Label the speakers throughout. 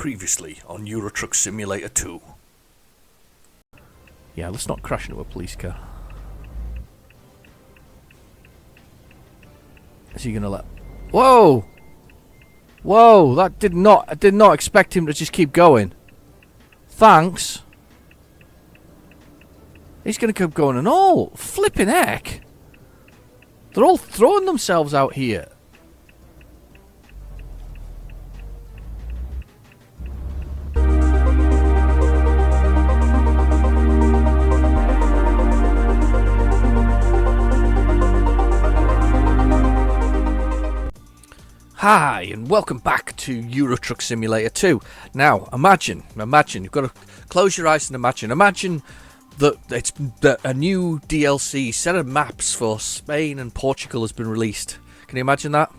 Speaker 1: Previously on Euro Truck Simulator 2.
Speaker 2: Yeah, let's not crash into a police car. Is he gonna let... Whoa! Whoa, that I did not expect him to just keep going. Thanks. He's gonna keep going and all. Flipping heck. They're all throwing themselves out here. Hi, and welcome back to Euro Truck Simulator 2. Now, imagine, you've got to close your eyes and imagine that a new DLC set of maps for Spain and Portugal has been released. Can you imagine that?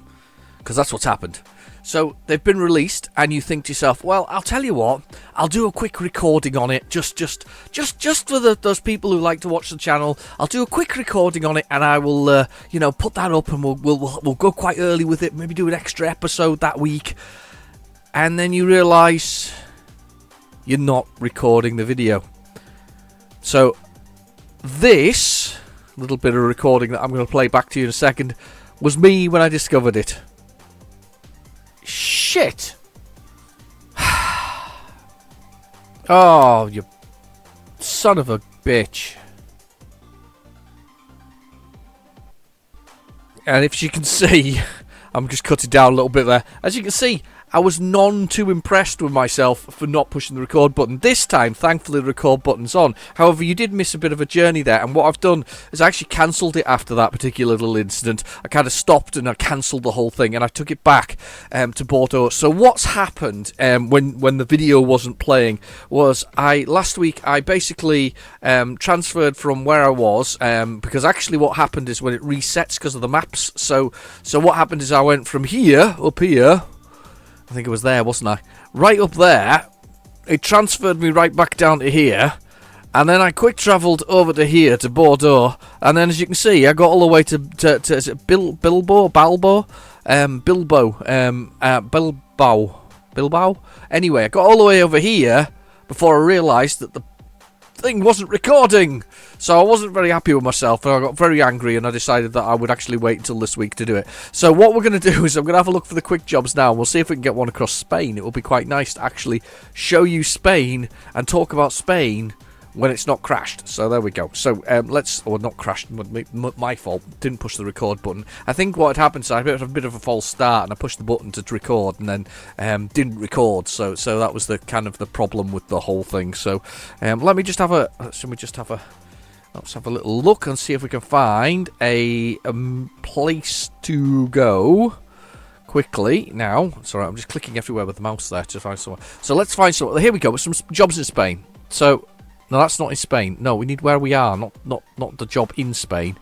Speaker 2: Because that's what's happened. So, they've been released, and you think to yourself, well, I'll tell you what, I'll do a quick recording on it, just for those people who like to watch the channel. I'll do a quick recording on it, and I will, put that up, and we'll go quite early with it, maybe do an extra episode that week. And then you realise you're not recording the video. So, this little bit of recording that I'm going to play back to you in a second was me when I discovered it. Shit! Oh, you son of a bitch. And if you can see, I'm just cutting down a little bit there. As you can see, I was none too impressed with myself for not pushing the record button. This time, thankfully, the record button's on. However, you did miss a bit of a journey there, and what I've done is I actually cancelled it after that particular little incident. I kind of stopped and I cancelled the whole thing, and I took it back to Bordeaux. So what's happened when the video wasn't playing was last week I basically transferred from where I was, because actually what happened is when it resets because of the maps. So what happened is I went from here, up here, I think it was there, wasn't I? Right up there. It transferred me right back down to here. And then I quick travelled over to here, to Bordeaux. And then as you can see, I got all the way to is it Bilbao? Bilbao? Anyway, I got all the way over here before I realised that the thing wasn't recording. So I wasn't very happy with myself, and I got very angry, and I decided that I would actually wait until this week to do it. So what we're going to do is I'm going to have a look for the quick jobs now, and we'll see if we can get one across Spain. It will be quite nice to actually show you Spain and talk about Spain when it's not crashed. So there we go. So not crashed, my fault, didn't push the record button. I think what had happened is I had a bit of a false start, and I pushed the button to record, and then didn't record. So that was the kind of the problem with the whole thing. So let's have a little look and see if we can find a place to go quickly. Now, sorry, I'm just clicking everywhere with the mouse there to find somewhere. So let's find somewhere. Here we go, with some jobs in Spain. So, no, that's not in Spain. No, we need where we are, not the job in Spain.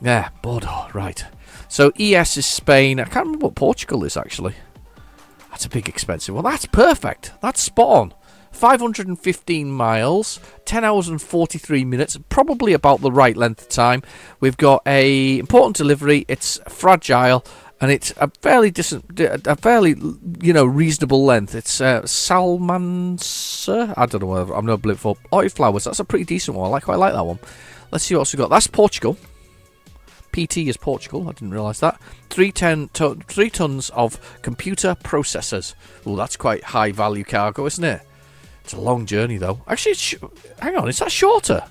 Speaker 2: Yeah, Bordeaux, right. So ES is Spain. I can't remember what Portugal is, actually. That's a big expensive one. That's perfect. That's spot on. 515 miles, 10 hours and 43 minutes, probably about the right length of time. We've got a important delivery. It's fragile, and it's a fairly reasonable length. It's Salmansa. I don't know whether I'm no blip for oil flowers. That's a pretty decent one. I quite like that one. Let's see what else we got. That's Portugal. PT is Portugal. I didn't realise that. 3 tons of computer processors. Oh, that's quite high value cargo, isn't it? It's a long journey, though. Actually, hang on, is that shorter?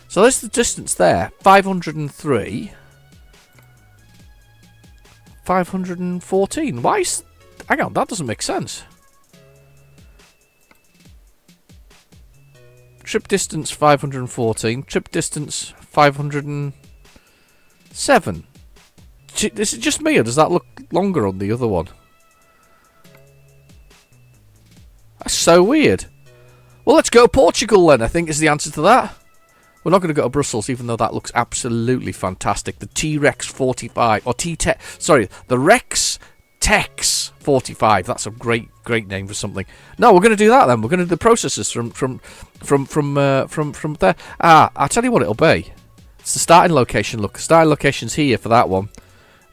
Speaker 2: So there's the distance there. 503. 514. Why is... Hang on, that doesn't make sense. Trip distance 514. Trip distance 507. Is it just me, or does that look longer on the other one? That's so weird. Well, let's go Portugal then, I think is the answer to that. We're not going to go to Brussels, even though that looks absolutely fantastic. The T-Rex 45, or the Rex Tex 45. That's a great name for something. No, we're going to do that then. We're going to do the processors from there. I'll tell you what it'll be. It's the starting location. Look, the starting location's here for that one.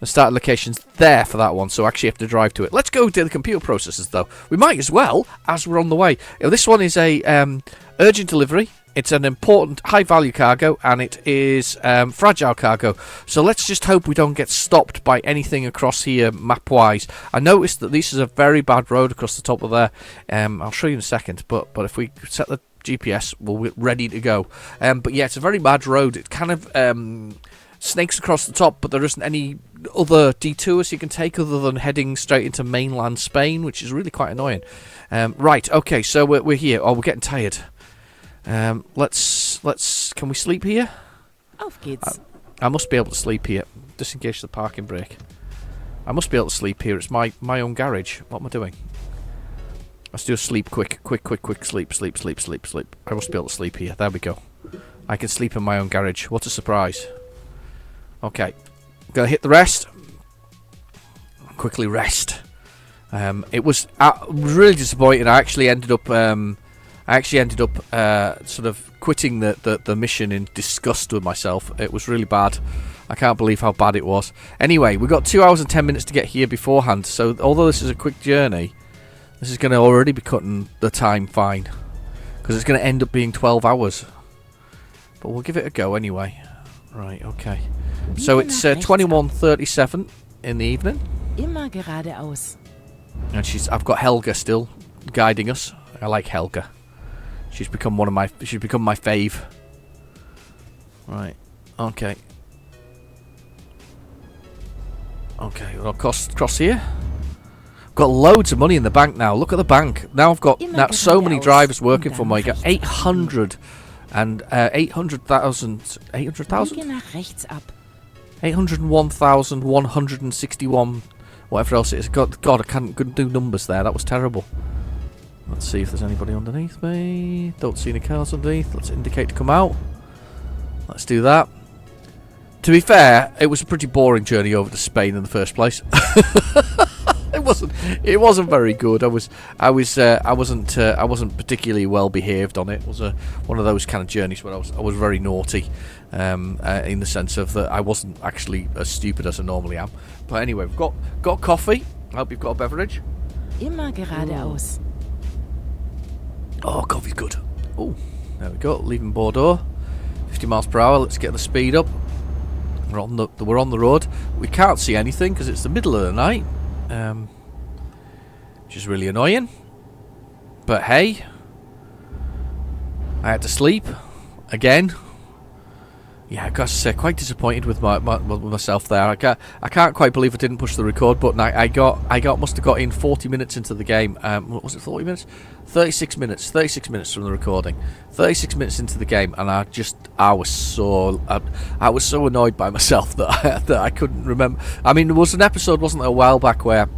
Speaker 2: The start location's there for that one, so I actually have to drive to it. Let's go to the computer processors, though. We might as well, as we're on the way. This one is a urgent delivery. It's an important, high-value cargo, and it is fragile cargo. So let's just hope we don't get stopped by anything across here, map-wise. I noticed that this is a very bad road across the top of there. I'll show you in a second, but if we set the GPS, we're ready to go. But yeah, it's a very bad road. It kind of snakes across the top, but there isn't any other detours you can take other than heading straight into mainland Spain, which is really quite annoying. Right, okay, so we're here. Oh, we're getting tired. Let's. Can we sleep here?
Speaker 3: Auf geht's.
Speaker 2: I must be able to sleep here. Disengage the parking brake. I must be able to sleep here. It's my own garage. What am I doing? Let's do a sleep quick. Sleep. I must be able to sleep here. There we go. I can sleep in my own garage. What a surprise. Okay. Gonna hit the rest. Quickly rest. It was really disappointing. I actually ended up sort of quitting the mission in disgust with myself. It was really bad. I can't believe how bad it was. Anyway, we've got 2 hours and 10 minutes to get here beforehand. So although this is a quick journey, this is going to already be cutting the time fine, because it's going to end up being 12 hours. But we'll give it a go anyway. Right, okay. So it's 21:37 in the evening.
Speaker 3: Immer geradeaus.
Speaker 2: And I've got Helga still guiding us. I like Helga. She's become my fave. Right. Okay. Okay, we'll cross here. I've got loads of money in the bank now. Look at the bank. Now I've got so many drivers working for me. I got 800 and 800,000. 800,000? 801,161. Whatever else it is. God, I couldn't do numbers there. That was terrible. Let's see if there's anybody underneath me. Don't see any cars underneath. Let's indicate to come out. Let's do that. To be fair, it was a pretty boring journey over to Spain in the first place. It wasn't very good. I wasn't particularly well behaved on it. It was one of those kind of journeys where I was very naughty, in the sense of that I wasn't actually as stupid as I normally am. But anyway, we've got coffee. I hope you've got a beverage.
Speaker 3: Immer geradeaus.
Speaker 2: Oh, coffee's good. Oh, there we go. Leaving Bordeaux, 50 miles per hour. Let's get the speed up. We're on the road. We can't see anything because it's the middle of the night, which is really annoying. But hey, I had to sleep again. Yeah, I got to say, quite disappointed with myself there. I can't quite believe I didn't push the record button. I must have got in 40 minutes into the game. What was it? 40 minutes? 36 minutes. 36 minutes from the recording. 36 minutes into the game, and I was so annoyed by myself that I couldn't remember. I mean, there was an episode, wasn't there, a while back where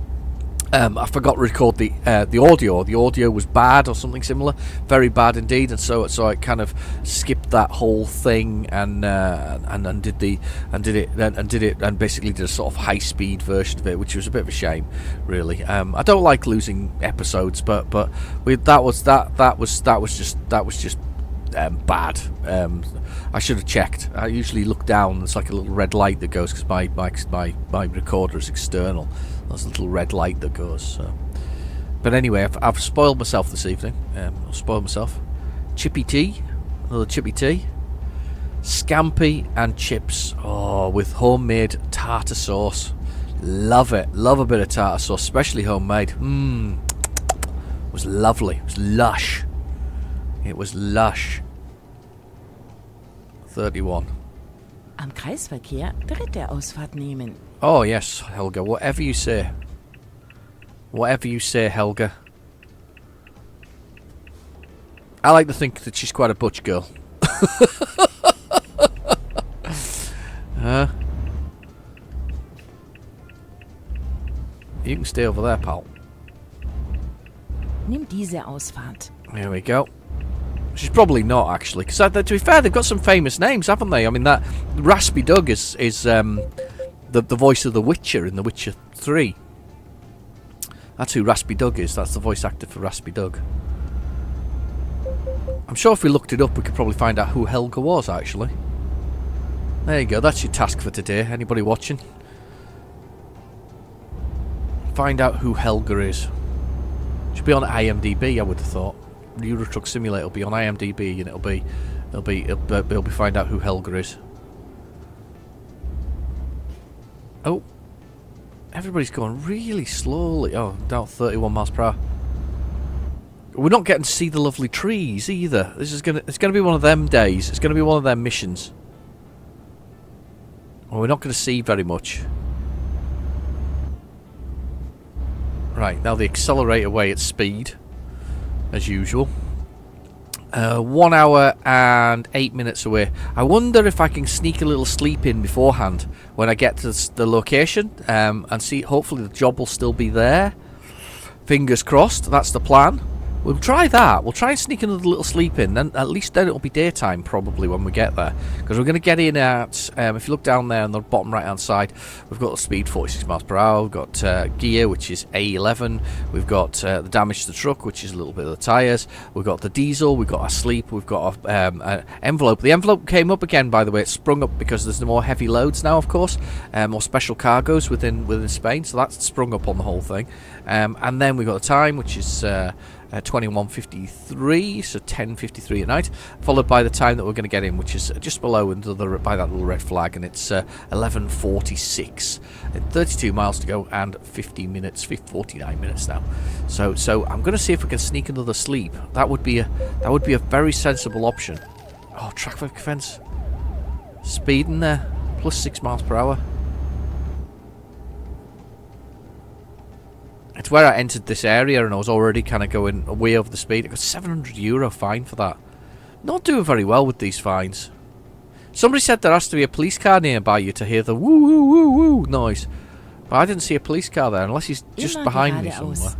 Speaker 2: I forgot to record the audio. The audio was bad or something similar, very bad indeed, and so I kind of skipped that whole thing and basically did a sort of high speed version of it, which was a bit of a shame, really. I don't like losing episodes, but that was just bad. I should have checked. I usually look down. There's like a little red light that goes because my recorder is external. There's a little red light that goes. So. But anyway, I've spoiled myself this evening. I've spoiled myself. Chippy tea, another chippy tea. Scampi and chips. Oh, with homemade tartar sauce. Love it. Love a bit of tartar sauce, especially homemade. It was lovely. It was lush. It was lush. 31.
Speaker 3: Am Kreisverkehr dritte Ausfahrt nehmen.
Speaker 2: Oh yes, Helga. Whatever you say. Whatever you say, Helga. I like to think that she's quite a butch girl. You can stay over there, pal.
Speaker 3: Nimm diese Ausfahrt.
Speaker 2: Here we go. She's probably not, actually, because to be fair, they've got some famous names, haven't they? I mean, that Raspy Doug is the voice of The Witcher in The Witcher 3. That's who Raspy Doug is. That's the voice actor for Raspy Doug. I'm sure if we looked it up, we could probably find out who Helga was, actually. There you go. That's your task for today. Anybody watching? find out who Helga is. Should be on IMDb, I would have thought. The Euro Truck Simulator will be on IMDb, and it'll be find out who Helga is. Oh, everybody's going really slowly. Oh, down 31 miles per hour. We're not getting to see the lovely trees either. It's gonna be one of them days. It's gonna be one of them missions. Well, we're not going to see very much. Right, now they accelerate away at speed, as usual. 1 hour and 8 minutes away. I wonder if I can sneak a little sleep in beforehand when I get to the location, and see. Hopefully the job will still be there. Fingers crossed. That's the plan. We'll try that. We'll try and sneak another little sleep in. Then at least then it'll be daytime probably when we get there. Because we're going to get in at, if you look down there on the bottom right hand side, we've got the speed 46 miles per hour. We've got gear, which is A11. We've got the damage to the truck, which is a little bit of the tyres. We've got the diesel. We've got our sleep. We've got our envelope. The envelope came up again, by the way. It's sprung up because there's more heavy loads now, of course. More special cargoes within Spain. So that's sprung up on the whole thing. And then we've got the time, which is 21:53, so 10:53 at night, followed by the time that we're going to get in, which is just below by that little red flag, and it's 11:46. 32 miles to go and 49 minutes now. So I'm going to see if we can sneak another sleep. That would be a very sensible option. Oh, traffic fence, speeding there, plus 6 miles per hour. It's where I entered this area and I was already kind of going way over the speed. I got €700 fine for that. Not doing very well with these fines. Somebody said there has to be a police car nearby you to hear the woo woo woo woo noise. But I didn't see a police car there unless he's just behind me somewhere.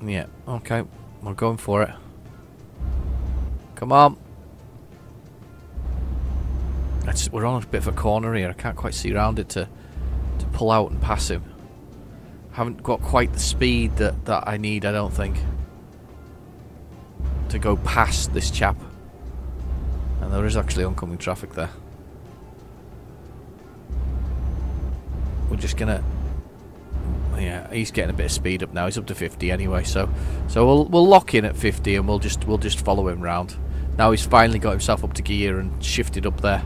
Speaker 2: Yeah, okay. We're going for it. Come on. We're on a bit of a corner here. I can't quite see around it to pull out and pass him. Haven't got quite the speed that I need, I don't think, to go past this chap. And there is actually oncoming traffic there. We're just gonna, yeah, he's getting a bit of speed up now. He's up to 50 anyway, so we'll lock in at 50 and we'll just follow him round. Now he's finally got himself up to gear and shifted up there.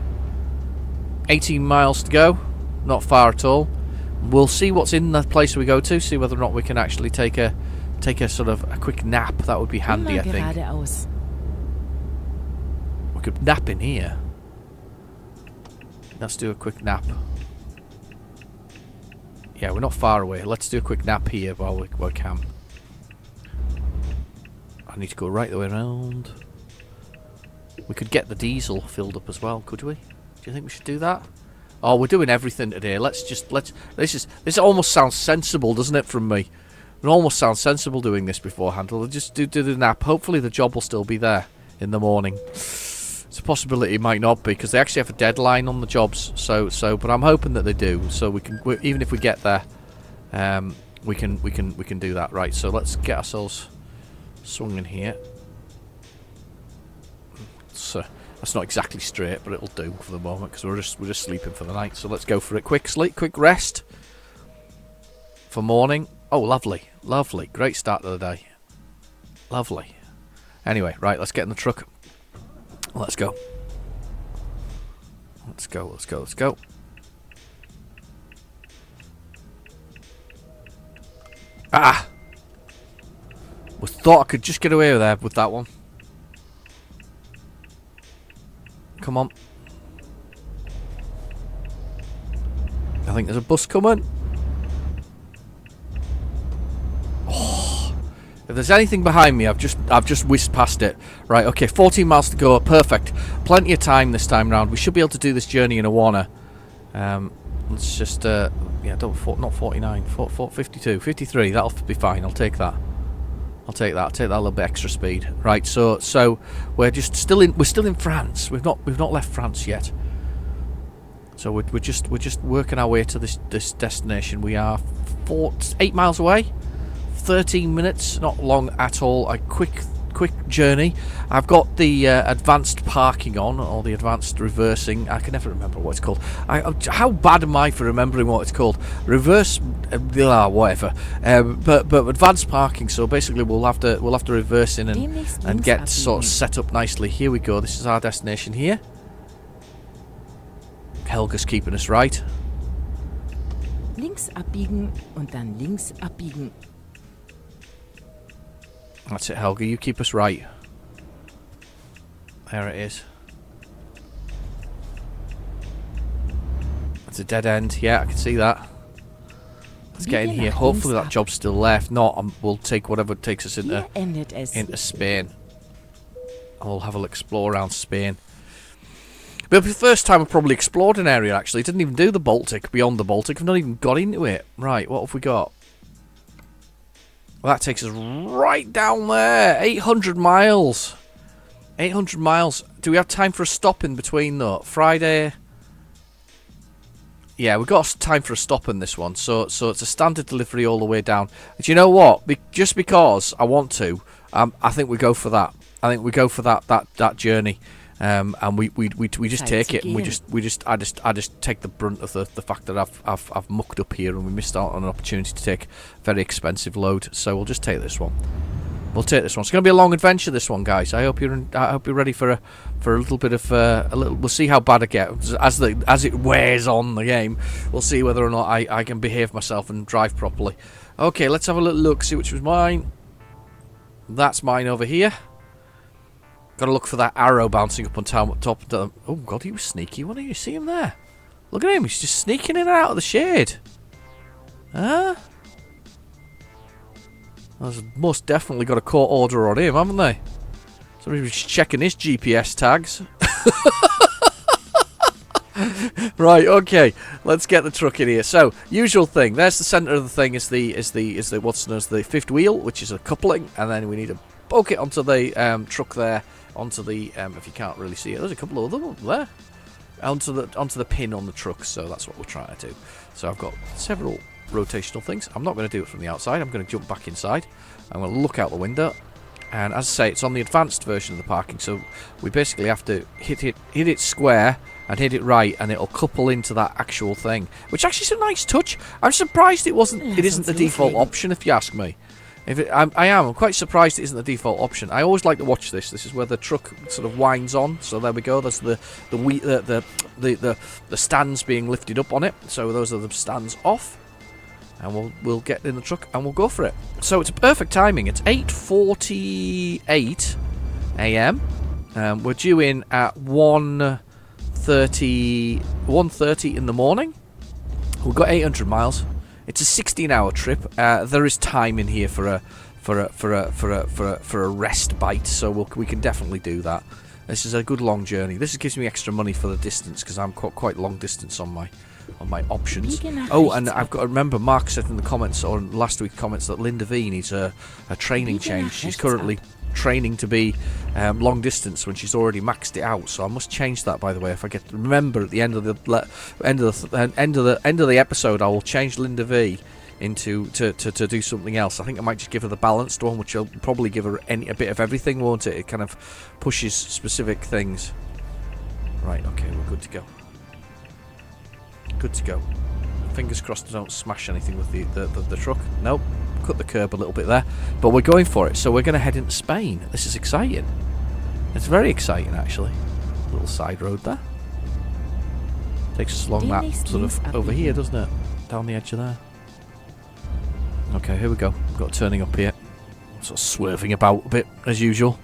Speaker 2: 18 miles to go. Not far at all. We'll see what's in the place we go to, see whether or not we can actually take a sort of a quick nap. That would be handy, I think. We could nap in here. Let's do a quick nap. Yeah, we're not far away. Let's do a quick nap here while we can. I need to go right the way around. We could get the diesel filled up as well, could we? Do you think we should do that? Oh, we're doing everything today. This almost sounds sensible, doesn't it, from me? It almost sounds sensible doing this beforehand. We'll just do the nap. Hopefully the job will still be there in the morning. It's a possibility it might not be, because they actually have a deadline on the jobs. But I'm hoping that they do. So even if we get there, we can do that. Right. So let's get ourselves swinging here. So that's not exactly straight, but it'll do for the moment because we're just sleeping for the night. So let's go for it. Quick sleep, quick rest for morning. Oh, lovely, lovely, great start to the day. Lovely. Anyway, right, let's get in the truck. Let's go. Let's go. Let's go. Let's go. Ah! We thought I could just get away with that one. Come on. I think there's a bus coming. Oh, if there's anything behind me, I've just whizzed past it. Right, okay, 14 miles to go. Perfect. Plenty of time this time round. We should be able to do this journey in a wanna. Let's just yeah, not 49, 52, 53. That'll be fine. I'll take that. I'll take that a little bit extra speed. Right, so we're still in France. We've not left France yet. So we're just working our way to this destination. We are 8 miles away. 13 minutes, not long at all. A quick quick journey. I've got the advanced parking on, or the advanced reversing. I can never remember what it's called. How bad am I for remembering what it's called? Reverse, whatever. But advanced parking. So basically, we'll have to reverse in and get sort of set up nicely. Here we go. This is our destination here. Helga's keeping us right.
Speaker 3: Links abbiegen und dann links abbiegen.
Speaker 2: That's it, Helga. You keep us right. There it is. It's a dead end. Yeah, I can see that. Let's get in here. Hopefully that job's still there. If not, we'll take whatever takes us into Spain. And we'll have a explore around Spain. But it'll be the first time I've probably explored an area, actually. Didn't even do the Baltic, beyond the Baltic. I've not even got into it. Right, what have we got? Well, that takes us right down there. 800 miles. 800 miles. Do we have time for a stop in between, though? Friday. Yeah, we've got time for a stop in this one. So it's a standard delivery all the way down. But you know what? Just because I want to, I think we go for that. I think we go for that journey. And we just take it, and I just take the brunt of the fact that I've mucked up here, and we missed out on an opportunity to take a very expensive load. So we'll just take this one. We'll take this one. It's going to be a long adventure, this one, guys. I hope you're ready for a little bit of We'll see how bad I get as it wears on the game. We'll see whether or not I can behave myself and drive properly. Okay, let's have a little look. See which was mine. That's mine over here. Got to look for that arrow bouncing up on top. Oh God, he was sneaky. What do you see him there? Look at him. He's just sneaking in and out of the shade. Huh? There's most definitely got a court order on him, haven't they? Somebody's checking his GPS tags. Right, okay. Let's get the truck in here. So, usual thing. There's the centre of the thing. Is the what's known as the fifth wheel, which is a coupling, and then we need to poke it onto the truck there. Onto the if you can't really see it, there's a couple of other ones there. Onto the pin on the truck. So that's what we're trying to do. So I've got several rotational things. I'm not going to do it from the outside. I'm going to jump back inside. I'm going to look out the window. And as I say, it's on the advanced version of the parking, so we basically have to hit it square and hit it right, and it'll couple into that actual thing, which actually is a nice touch. I'm surprised it isn't the default option, if you ask me. I'm quite surprised it isn't the default option. I always like to watch this. This is where the truck sort of winds on. So there we go. There's the stands being lifted up on it. So those are the stands off. And we'll get in the truck and we'll go for it. So it's perfect timing. It's 8:48 a.m. We're due in at 1:30 in the morning. We've got 800 miles. It's a 16-hour trip. There is time in here for a rest bite, so we can definitely do that. This is a good long journey. This gives me extra money for the distance because I'm quite long distance on my options. Oh, and I've got to remember, Mark said in the comments, or last week's comments, that Linda V needs a training change. She's currently training to be long distance when she's already maxed it out. So I must change that, by the way. If I get to remember at the end of the episode, I will change Linda V into to do something else. I think I might just give her the balanced one, which will probably give her a bit of everything, won't it? It kind of pushes specific things. Right. Okay, we're good to go. Good to go. Fingers crossed I don't smash anything with the truck. Nope. Cut the curb a little bit there. But we're going for it. So we're going to head into Spain. This is exciting. It's very exciting, actually. Little side road there. Takes us along that sort of over here, doesn't it? Down the edge of there. Okay, here we go. We've got turning up here. Sort of swerving about a bit, as usual.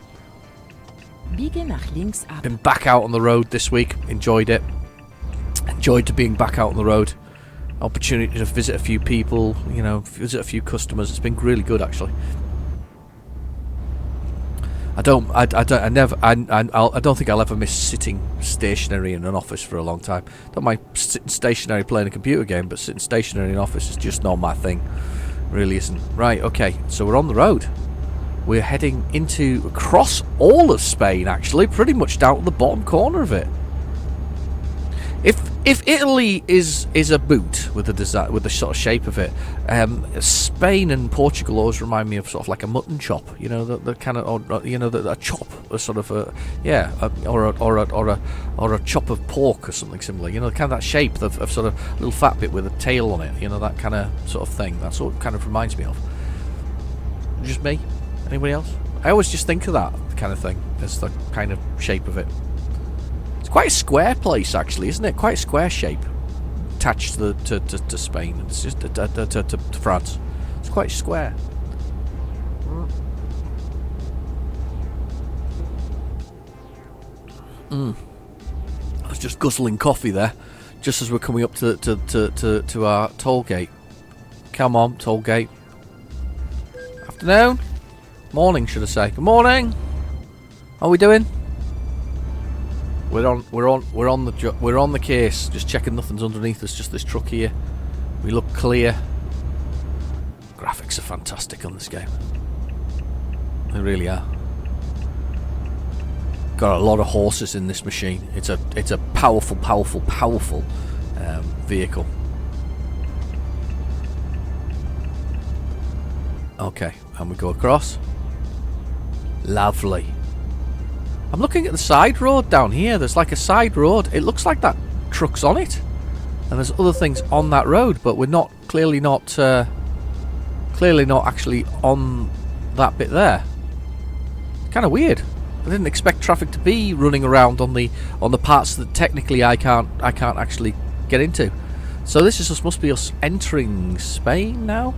Speaker 2: Been back out on the road this week. Enjoyed it. Enjoyed being back out on the road. Opportunity to visit a few people, visit a few customers. It's been really good, actually. I don't think I'll ever miss sitting stationary in an office for a long time. Don't mind sitting stationary playing a computer game, but sitting stationary in an office is just not my thing. Really isn't. Right, okay, so we're on the road. We're heading across all of Spain, actually, pretty much down to the bottom corner of it. if Italy is a boot with the design, with the sort of shape of it, Spain and Portugal always remind me of sort of like a mutton chop. You know, the kind of, or, you know, a chop, a sort of a or a chop of pork or something similar. You know, kind of that shape of sort of little fat bit with a tail on it. You know, that kind of sort of thing. That's what it kind of reminds me of. Just me? Anybody else? I always just think of that kind of thing as the kind of shape of it. It's quite a square place, actually, isn't it? Quite a square shape attached to Spain. It's just to France. It's quite square. I was just guzzling coffee there, just as we're coming up to our toll gate. Come on, toll gate. Afternoon, morning, should I say? Good morning. How are we doing? We're on the case. Just checking nothing's underneath us. Just this truck here. We look clear. Graphics are fantastic on this game. They really are. Got a lot of horses in this machine. It's a powerful vehicle. Okay, and we go across. Lovely. I'm looking at the side road down here. There's like a side road. It looks like that truck's on it, and there's other things on that road, but we're not clearly not actually on that bit there. Kind of weird. I didn't expect traffic to be running around on the parts that technically I can't actually get into. So this is just must be us entering Spain now.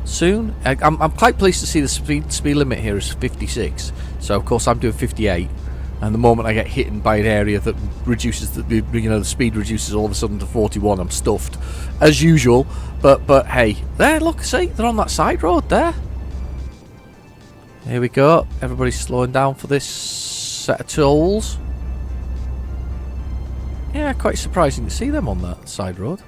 Speaker 2: Soon. I'm quite pleased to see the speed limit here is 56. So of course I'm doing 58, and the moment I get hit by an area that reduces the speed reduces all of a sudden to 41, I'm stuffed as usual. But hey, there, look, see, they're on that side road there. Here we go. Everybody's slowing down for this set of tolls. Yeah, quite surprising to see them on that side road.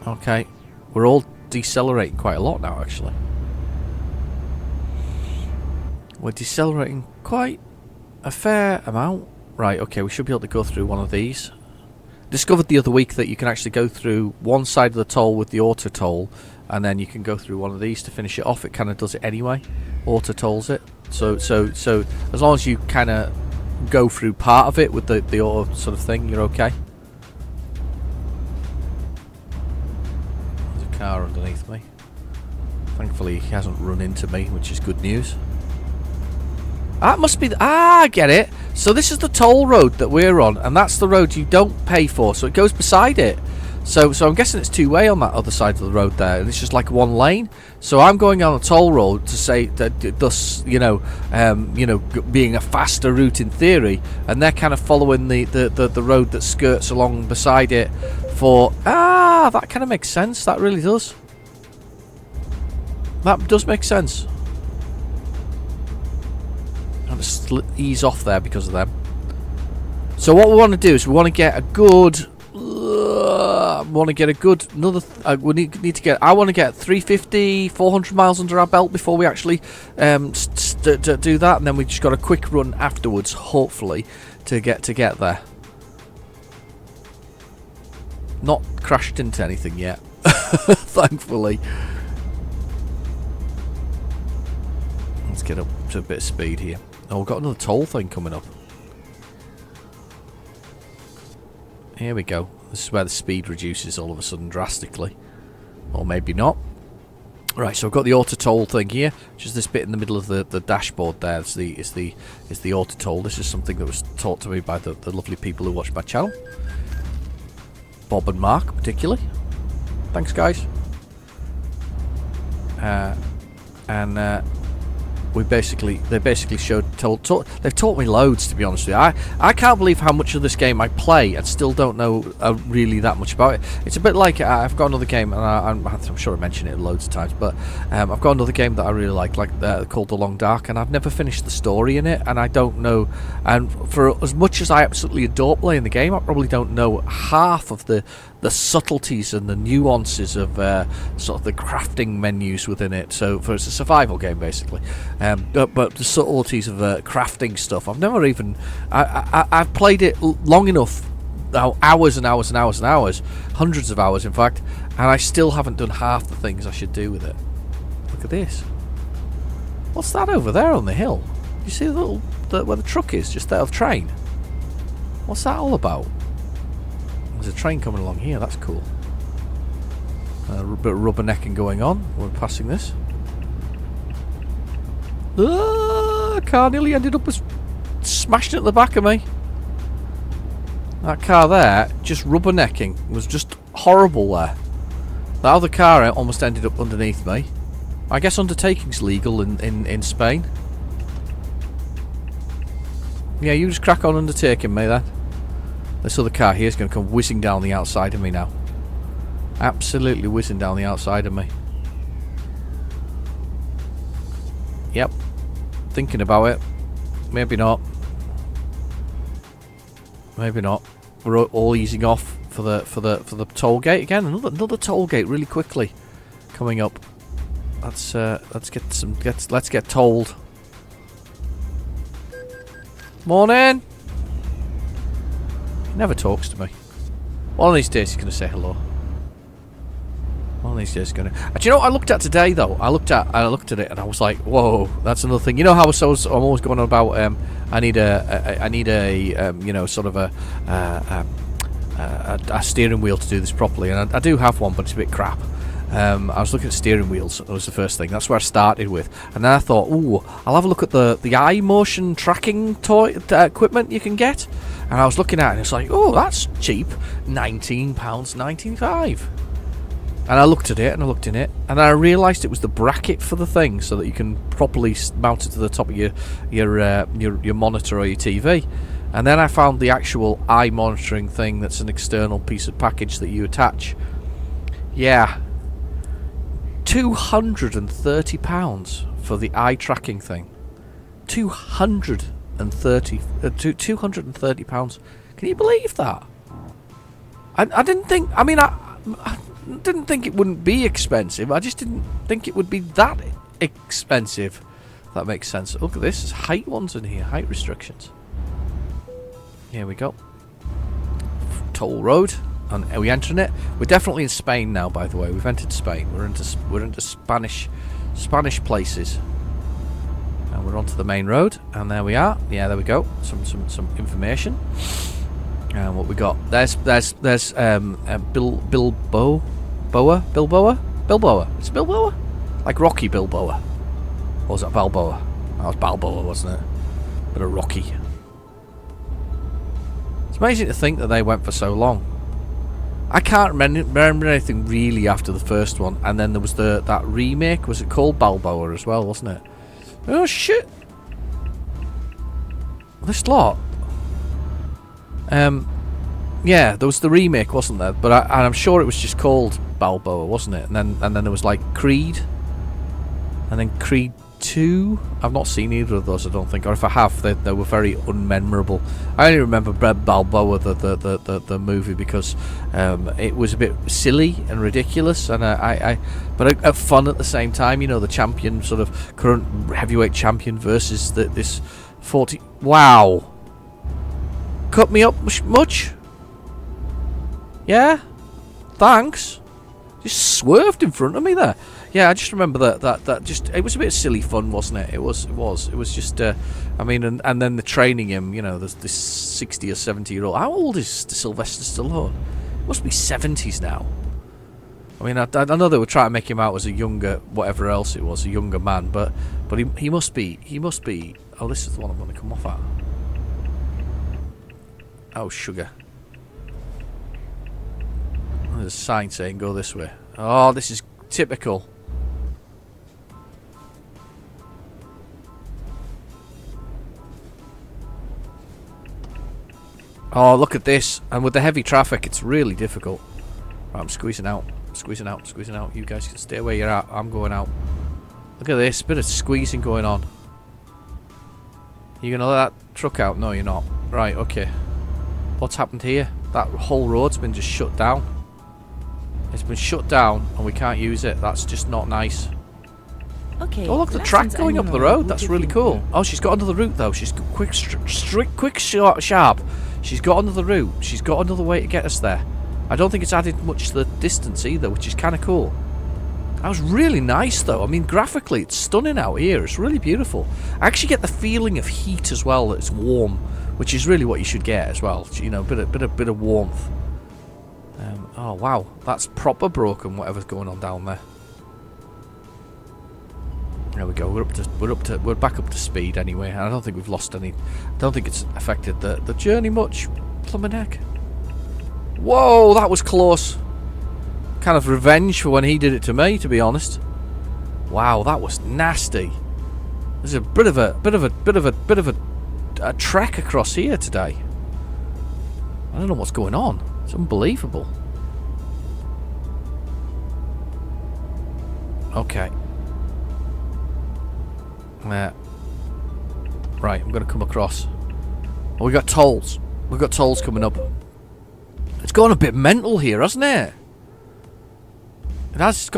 Speaker 2: Okay, we're all decelerating quite a lot now, actually. We're decelerating quite a fair amount. Right, okay, we should be able to go through one of these. Discovered the other week that you can actually go through one side of the toll with the auto toll, and then you can go through one of these to finish it off. It kind of does it anyway. Auto tolls it. So as long as you kind of go through part of it with the auto sort of thing, you're okay. Car underneath me. Thankfully he hasn't run into me, which is good news. That must be I get it. So this is the toll road that we're on, and that's the road you don't pay for, so it goes beside it. So I'm guessing it's two-way on that other side of the road there, and it's just like one lane. So I'm going on a toll road to say that, thus, being a faster route in theory, and they're kind of following the road that skirts along beside it. For that kind of makes sense. That really does. That does make sense. I'm just ease off there because of them. So what we want to do is we want to get a good. We want to get a good we need to get. I want to get 350, 400 miles under our belt before we actually do that, and then we just got a quick run afterwards, hopefully, to get there. Not crashed into anything yet, thankfully. Let's get up to a bit of speed here. Oh, we've got another toll thing coming up. Here we go. This is where the speed reduces all of a sudden drastically. Or maybe not. Right, so I've got the auto toll thing here, which is this bit in the middle of the dashboard there. It's the auto toll. This is something that was taught to me by the lovely people who watch my channel. Bob and Mark, particularly. Thanks, guys. They basically they've taught me loads, to be honest with you. I can't believe how much of this game I play and still don't know really that much about it. It's a bit like I've got another game, and I'm sure I mentioned it loads of times, but I've got another game that I really like called The Long Dark, and I've never finished the story in it, and I don't know. And for as much as I absolutely adore playing the game, I probably don't know half of the the subtleties and the nuances of sort of the crafting menus within it. So it's a survival game basically, but the subtleties of crafting stuff. I've never even I've played it long enough now, hours and hours and hours and hours, hundreds of hours in fact, and I still haven't done half the things I should do with it. Look at this. What's that over there on the hill? You see where the truck is, just there, the train? What's that all about? There's a train coming along here, that's cool. A bit of rubbernecking going on. We're passing this. Car nearly ended up smashing at the back of me. That car there, just rubbernecking, was just horrible there. That other car almost ended up underneath me. I guess undertaking's legal in Spain. Yeah, you just crack on undertaking me then. This other car here is going to come whizzing down the outside of me now. Absolutely whizzing down the outside of me. Yep. Thinking about it. Maybe not. Maybe not. We're all easing off for the toll gate again. Another toll gate really quickly coming up. Let's get tolled. Morning. He never talks to me. One of these days he's going to say hello. One of these days he's going to... Do you know what I looked at today though? I looked at it and I was like, whoa, that's another thing. You know how I'm always going on about I need a you know, sort of a steering wheel to do this properly, and I do have one, but it's a bit crap. I was looking at steering wheels. That was the first thing. That's where I started with, and then I thought, ooh, I'll have a look at the eye motion tracking toy equipment you can get. And I was looking at it, and it's like, oh, that's cheap, £19.95. And I looked at it, and I looked in it, and I realised it was the bracket for the thing, so that you can properly mount it to the top of your monitor or your TV. And then I found the actual eye monitoring thing. That's an external piece of package that you attach. Yeah. £230 for the eye tracking thing. £230. Can you believe that? I didn't think. I mean, I didn't think it wouldn't be expensive. I just didn't think it would be that expensive. That makes sense. Look at this. There's height ones in here. Height restrictions. Here we go. Toll road. And are we entering it? We're definitely in Spain now, by the way. We've entered Spain. We're into Spanish places. And we're onto the main road. And there we are. Yeah, there we go. Some information. And what we got? There's Bilboa. It's Bilboa? Like Rocky Bilboa. Or was that Balboa? That was Balboa, wasn't it? Bit of Rocky. It's amazing to think that they went for so long. I can't remember anything really after the first one, and then there was that remake. Was it called Balboa as well, wasn't it? Oh shit! This lot. Yeah, there was the remake, wasn't there? But I'm sure it was just called Balboa, wasn't it? And then there was like Creed, and then Creed 2. I've not seen either of those, I don't think, or if I have, they were very unmemorable. I only remember Balboa, the movie, because it was a bit silly and ridiculous, and but fun at the same time. You know, the champion, sort of current heavyweight champion versus this 40. Wow, cut me up much? Yeah, thanks. Just swerved in front of me there. Yeah, I just remember that just it was a bit silly fun, wasn't it? It was just I mean, and then the training him, you know, this 60 or 70-year-old. How old is Sylvester Stallone? Must be 70s now. I mean, I know they were trying to make him out as a younger, whatever else it was, a younger man, but he must be. Oh, this is the one I'm going to come off at. Oh, sugar. There's a sign saying go this way. Oh, this is typical. Oh, look at this. And with the heavy traffic, it's really difficult. Right, I'm squeezing out. You guys can stay where you're at. I'm going out. Look at this. Bit of squeezing going on. You gonna let that truck out? No, you're not. Right, okay. What's happened here? That whole road's been just shut down. It's been shut down and we can't use it. That's just not nice.
Speaker 3: Okay.
Speaker 2: Oh, look, the
Speaker 3: lass
Speaker 2: track
Speaker 3: uns
Speaker 2: going
Speaker 3: eine
Speaker 2: up the
Speaker 3: neue
Speaker 2: road. That's
Speaker 3: Route
Speaker 2: really
Speaker 3: finden.
Speaker 2: cool. Oh, she's got another route, though. She's quick, sharp. She's got another route. She's got another way to get us there. I don't think it's added much to the distance either, which is kind of cool. That was really nice, though. I mean, graphically, it's stunning out here. It's really beautiful. I actually get the feeling of heat as well. That it's warm, which is really what you should get as well. You know, bit of warmth. Oh wow, that's proper broken. Whatever's going on down there. There we go. We're back up to speed anyway. I don't think we've lost any. I don't think it's affected the journey much. Plumber neck. Whoa, that was close. Kind of revenge for when he did it to me, to be honest. Wow, that was nasty. There's a bit of a trek across here today. I don't know what's going on. It's unbelievable. Okay. Right, I'm going to come across. Oh, we got tolls. We've got tolls coming up. It's gone a bit mental here, hasn't it? It has. It's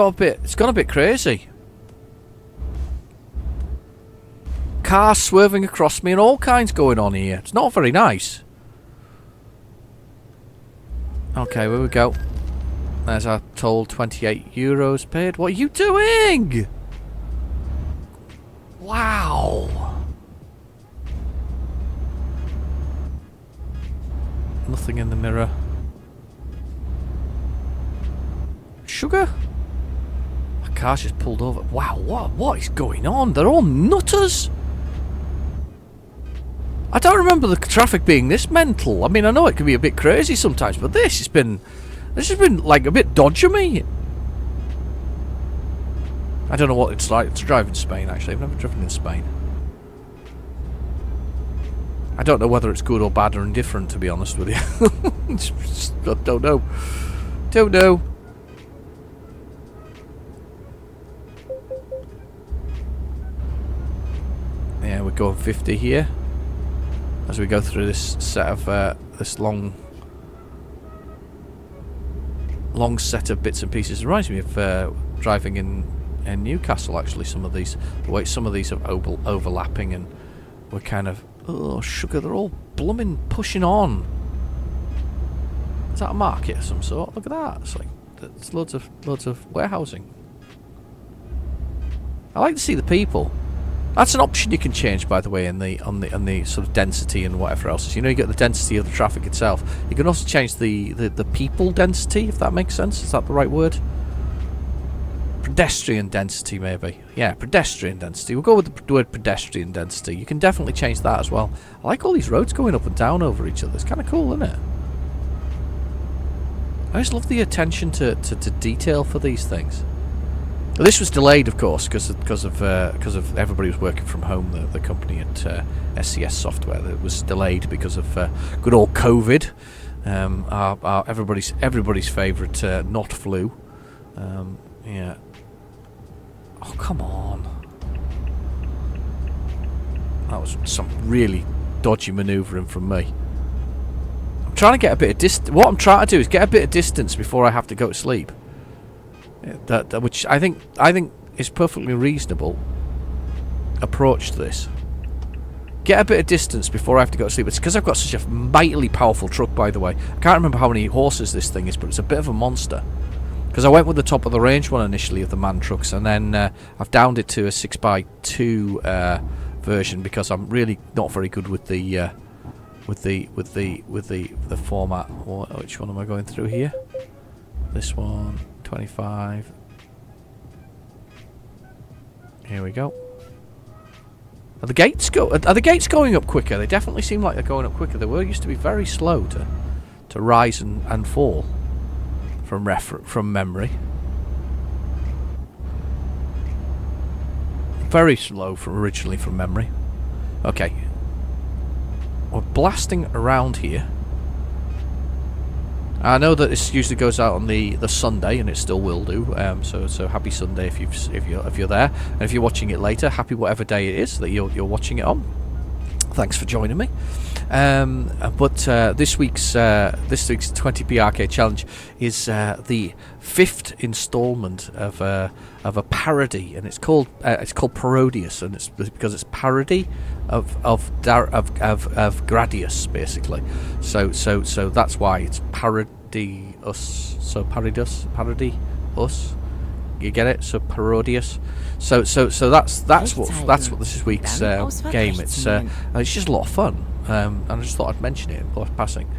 Speaker 2: gone a bit crazy. Cars swerving across me and all kinds going on here. It's not very nice. Okay, here we go. There's our toll, 28 euros paid. What are you doing? Wow. Nothing in the mirror. Sugar? My car's just pulled over. Wow, what is going on? They're all nutters. I don't remember the traffic being this mental. I mean, I know it can be a bit crazy sometimes, but this has been like a bit dodgy. I don't know what it's like to drive in Spain, actually. I've never driven in Spain. I don't know whether it's good or bad or indifferent, to be honest with you. Just, I don't know. Don't know. Yeah, we're going 50 here. As we go through this set of, this long set of bits and pieces. It reminds me of driving in Newcastle, actually. Some of these, the way some of these are overlapping, and we're kind of, oh sugar, they're all blooming pushing on. Is that a market of some sort? Look at that. It's like there's loads of warehousing. I like to see the people. That's an option you can change, by the way, on the sort of density and whatever else. You know, you get the density of the traffic itself. You can also change the people density, if that makes sense. Is that the right word? Pedestrian density, maybe. Yeah, pedestrian density. We'll go with the word pedestrian density. You can definitely change that as well. I like all these roads going up and down over each other. It's kind of cool, isn't it? I just love the attention to detail for these things. Well, this was delayed, of course, because of everybody was working from home. The company at SCS Software, that was delayed because of good old COVID. Our everybody's favourite not flu. Yeah. Oh, come on. That was some really dodgy manoeuvring from me. I'm trying to get a bit of distance. What I'm trying to do is get a bit of distance before I have to go to sleep. Which I think is perfectly reasonable approach to this. Get a bit of distance before I have to go to sleep. It's because I've got such a mightily powerful truck, by the way. I can't remember how many horses this thing is, but it's a bit of a monster. Because I went with the top of the range one initially of the MAN trucks, and then I've downed it to a 6x2 version because I'm really not very good with the format. Which one am I going through here? This one, 25. Here we go. Are the gates going up quicker? They definitely seem like they're going up quicker. They used to be very slow to rise and fall from memory. Very slow originally from memory. Okay. We're blasting around here. I know that this usually goes out on the Sunday, and it still will do. So happy Sunday if you're there, and if you're watching it later, happy whatever day it is that you're watching it on. Thanks for joining me. But this week's 20p arcade challenge is the 5th instalment of a parody, and it's called Parodius, and it's because it's parody of Gradius, basically. So that's why it's parody us. So parody us. You get it? So Parodius. So that's what this week's game. It's just a lot of fun. And I just thought I'd mention it in passing.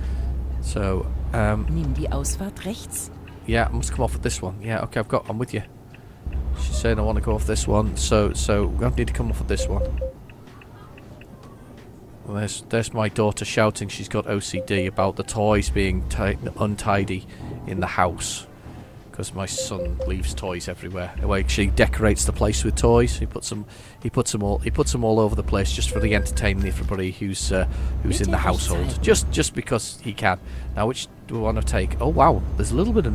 Speaker 2: So
Speaker 3: Nimm die Ausfahrt rechts.
Speaker 2: yeah, I must come off at this one. Yeah, okay, I'm with you. She's saying I want to go off this one. So I need to come off at this one. Well, there's my daughter shouting she's got OCD about the toys being untidy in the house. Because my son leaves toys everywhere. He actually decorates the place with toys. He puts them all over the place just for the entertainment of everybody who's in the household. Just because he can. Now, which do we want to take? Oh wow, there's a little bit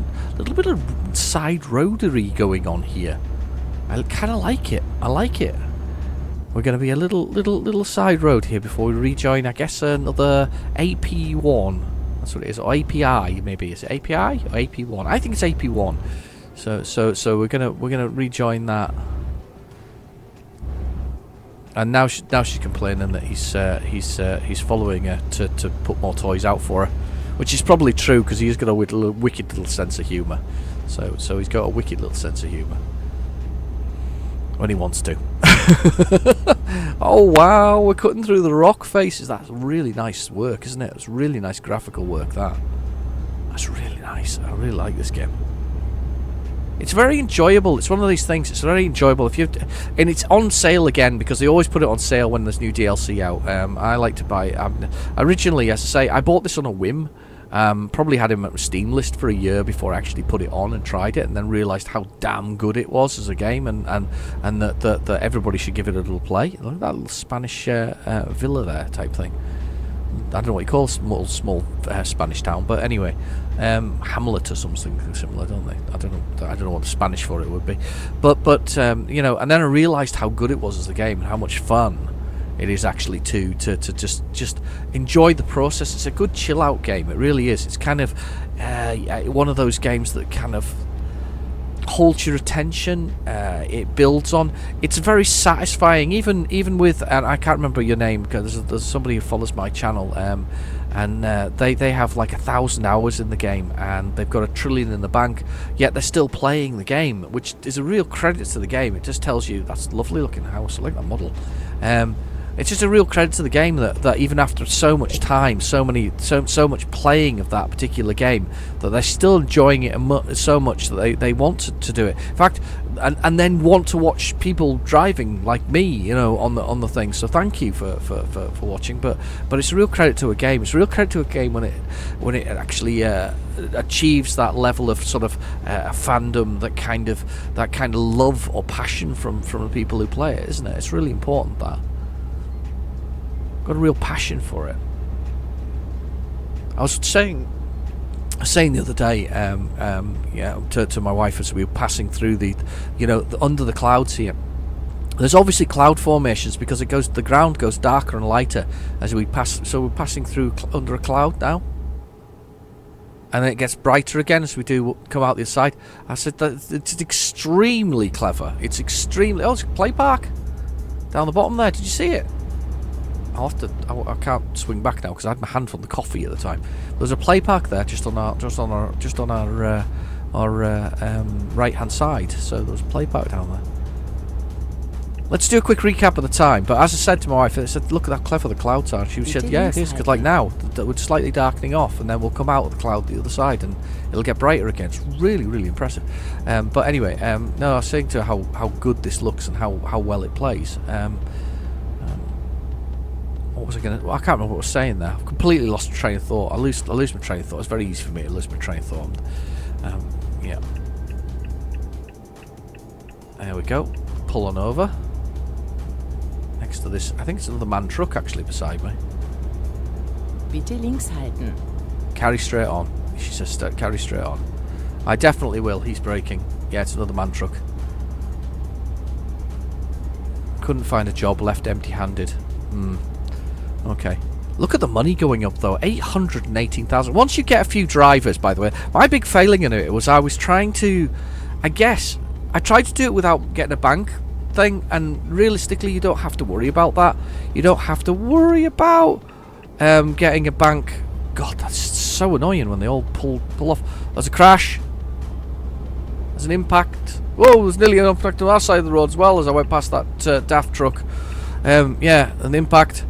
Speaker 2: of side roadery going on here. I kind of like it. I like it. We're going to be a little side road here before we rejoin. I guess another AP1. That's what it is, or API maybe. Is it API or AP1? I think it's AP1. So we're gonna rejoin that. And now she's complaining that he's following her to put more toys out for her, which is probably true because he's got a wicked little sense of humour. So he's got a wicked little sense of humour when he wants to. Oh wow, we're cutting through the rock faces. That's really nice work, isn't it? It's really nice graphical work. That's really nice. I really like this game. It's very enjoyable. It's one of these things. It's very enjoyable. And it's on sale again because they always put it on sale when there's new DLC out. I like to buy. Originally, as I say, I bought this on a whim. Probably had him at a Steam list for a year before I actually put it on and tried it, and then realised how damn good it was as a game, and that everybody should give it a little play. Look at that little Spanish villa there type thing. I don't know what you call a small Spanish town, but anyway, hamlet or something similar, don't they? I don't know what the Spanish for it would be, but you know, and then I realised how good it was as a game and how much fun it is actually to just enjoy the process. It's a good chill out game. It really is. It's kind of one of those games that kind of holds your attention. It builds on. It's very satisfying. Even with, and I can't remember your name because there's somebody who follows my channel. And they have like 1,000 hours in the game, and they've got $1 trillion in the bank. Yet they're still playing the game, which is a real credit to the game. It just tells you that's a lovely looking house. I like that model. It's just a real credit to the game that even after so much time, so much playing of that particular game, that they're still enjoying it so much that they want to do it. In fact, and then want to watch people driving like me, you know, on the thing. So thank you for watching. But it's a real credit to a game. It's a real credit to a game when it actually achieves that level of sort of fandom, that kind of love or passion from the people who play it, isn't it? It's really important that. Got a real passion for it. I was saying the other day, to my wife as we were passing through under the clouds here. There's obviously cloud formations because the ground goes darker and lighter as we pass. So we're passing through under a cloud now, and then it gets brighter again as we do come out the other side. I said that it's extremely clever. It's extremely. Oh, it's a play park down the bottom there. Did you see it? I can't swing back now because I had my hand on the coffee at the time. There's a play park there just on our right hand side. So there's a play park down there. Let's do a quick recap of the time. But as I said to my wife, I said, "Look at how clever the clouds are." She said, "Yeah, it is." Because like now, we're slightly darkening off, and then we'll come out of the cloud the other side, and it'll get brighter again. It's really, really impressive. But anyway, no, I was saying to her how good this looks and how well it plays. What was I going to... I can't remember what I was saying there. I've completely lost a train of thought. I lose my train of thought. It's very easy for me to lose my train of thought. Yeah. There we go. Pull on over. Next to this... I think it's another man truck actually beside me.
Speaker 3: Bitte links halten.
Speaker 2: Carry straight on. She says carry straight on. I definitely will. He's braking. Yeah, it's another man truck. Couldn't find a job. Left empty-handed. Okay. Look at the money going up, though. 818,000. Once you get a few drivers, by the way, my big failing in it was I was trying to... I guess I tried to do it without getting a bank thing, and realistically, you don't have to worry about that. You don't have to worry about getting a bank. God, that's so annoying when they all pull off. There's a crash. There's an impact. Whoa, there's nearly an impact on our side of the road as well as I went past that daft truck. Yeah, an impact.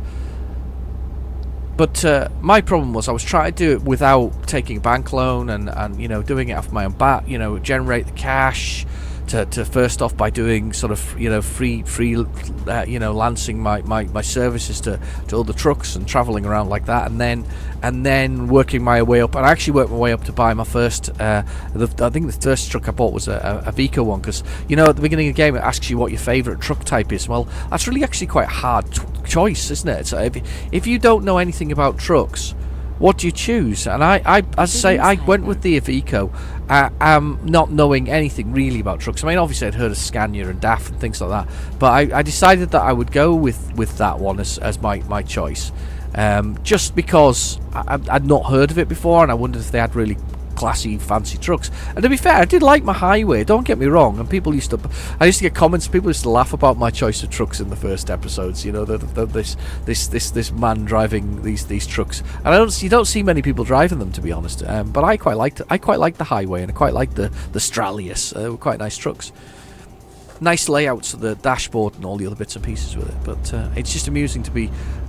Speaker 2: But my problem was I was trying to do it without taking a bank loan and you know, doing it off my own bat, you know, generate the cash to first off by doing sort of, you know, free you know, lancing my services to all the trucks and traveling around like that, and then working my way up. And I actually worked my way up to buy my first I think the first truck I bought was a Vico one, because, you know, at the beginning of the game it asks you what your favourite truck type is. Well, that's really actually quite a hard choice, isn't it? So if you don't know anything about trucks, what do you choose? And I went with the Iveco, not knowing anything really about trucks. I mean, obviously I'd heard of Scania and DAF and things like that, but I decided that I would go with that one as my choice, just because I'd not heard of it before, and I wondered if they had really classy, fancy trucks. And to be fair, I did like my Highway, don't get me wrong, and I used to get comments, people used to laugh about my choice of trucks in the first episodes, you know, this man driving these trucks, and you don't see many people driving them, to be honest, but I quite liked the Highway, and I quite liked the Stralius. They were quite nice trucks. Nice layouts of the dashboard and all the other bits and pieces with it, but it's just amusing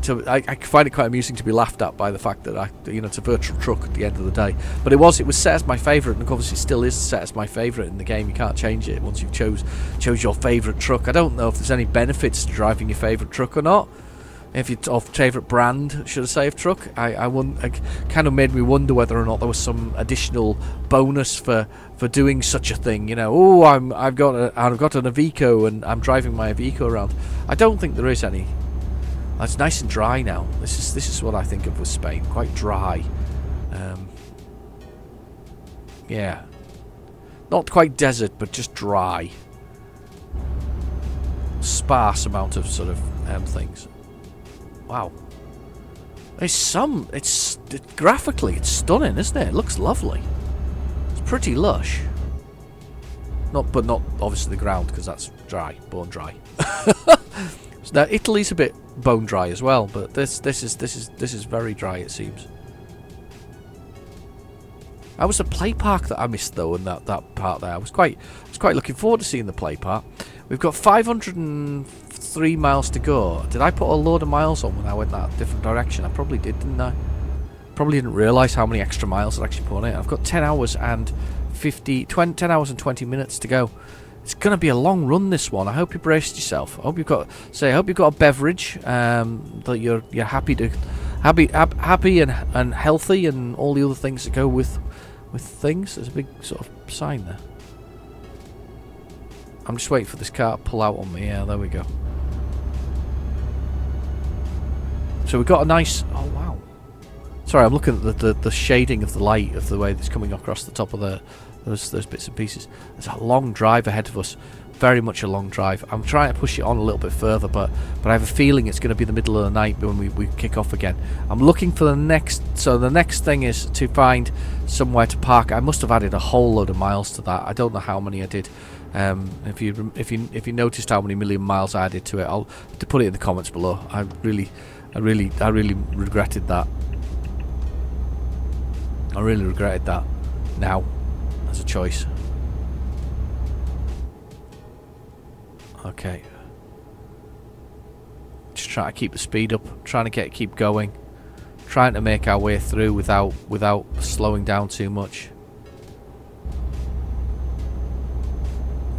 Speaker 2: I find it quite amusing to be laughed at by the fact that it's a virtual truck at the end of the day. But it was set as my favourite, and obviously still is set as my favourite in the game. You can't change it once you've chose your favourite truck. I don't know if there's any benefits to driving your favourite truck or not. If you favourite brand, should I say, of truck, it kind of made me wonder whether or not there was some additional bonus for doing such a thing. You know, oh, I've got an Iveco and I'm driving my Iveco around. I don't think there is any. It's nice and dry now. This is what I think of with Spain, quite dry. Yeah, not quite desert, but just dry. Sparse amount of sort of things. Wow. Graphically, it's stunning, isn't it? It looks lovely. It's pretty lush. But not obviously the ground, because that's dry, bone dry. Now Italy's a bit bone dry as well, but this is very dry, it seems. That was a play park that I missed, though, in that part there. I was quite looking forward to seeing the play park. We've got 503 miles to go. Did I put a load of miles on when I went that different direction? I probably did, didn't I? Probably didn't realise how many extra miles I'd actually put on it. I've got 10 hours and 20 minutes to go. It's going to be a long run, this one. I hope you braced yourself. I hope you've got a beverage that you're happy and healthy, and all the other things that go with things. There's a big sort of sign there. I'm just waiting for this car to pull out on me. Yeah, there we go. So we've got a nice... Oh, wow. Sorry, I'm looking at the shading of the light of the way that's coming across the top of those bits and pieces. There's a long drive ahead of us. Very much a long drive. I'm trying to push it on a little bit further, but I have a feeling it's going to be the middle of the night when we kick off again. I'm looking for the next... So the next thing is to find somewhere to park. I must have added a whole load of miles to that. I don't know how many I did. If you noticed how many million miles I added to it, I'll put it in the comments below. I really regretted that. I really regretted that now as a choice. Okay. Just trying to keep the speed up, trying to keep going, trying to make our way through without slowing down too much.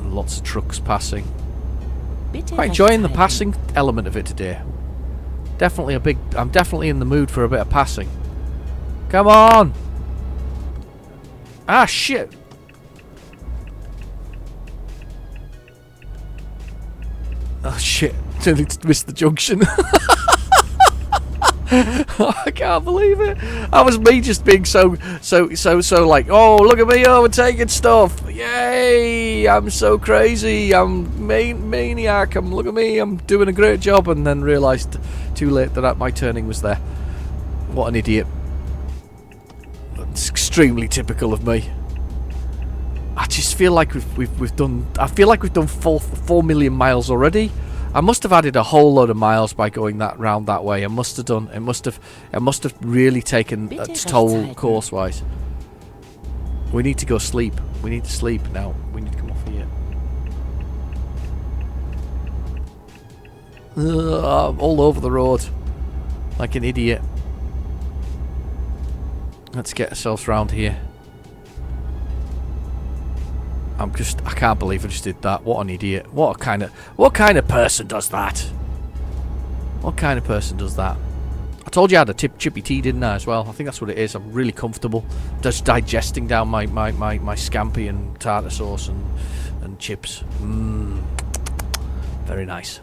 Speaker 2: Lots of trucks passing. Quite enjoying the passing element of it today. I'm definitely in the mood for a bit of passing. Come on! Ah, shit! Oh shit! Nearly missed the junction. I can't believe it. That was me just being so like, oh, look at me overtaking stuff. Yay! I'm so crazy. I'm maniac. Look at me. I'm doing a great job, and then realised too late that my turning was there. What an idiot. It's extremely typical of me. I just feel like we've done. I feel like we've done 4 million miles already. I must have added a whole load of miles by going that round that way. I must have done. It must have really taken its toll course wise. We need to go sleep. We need to sleep now. We need to come off here. I'm all over the road like an idiot. Let's get ourselves round here. I can't believe I just did that. What an idiot. What kind of person does that? What kind of person does that? I told you I had a chippy tea, didn't I, as well? I think that's what it is. I'm really comfortable. Just digesting down my scampi and tartar sauce and chips. Very nice.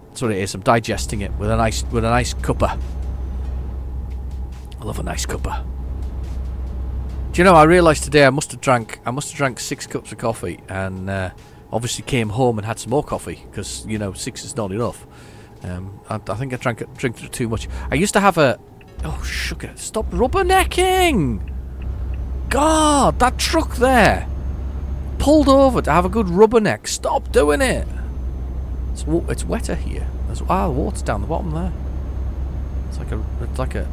Speaker 2: That's what it is. I'm digesting it with a nice cuppa. I love a nice cuppa. Do you know, I realised today I must have drank 6 cups of coffee, and obviously came home and had some more coffee, because, you know, 6 is not enough. I think I drank too much. I used to have a... Oh, sugar. Stop rubbernecking! God, that truck there pulled over to have a good rubberneck. Stop doing it! It's wetter here. The water's down the bottom there. It's like a...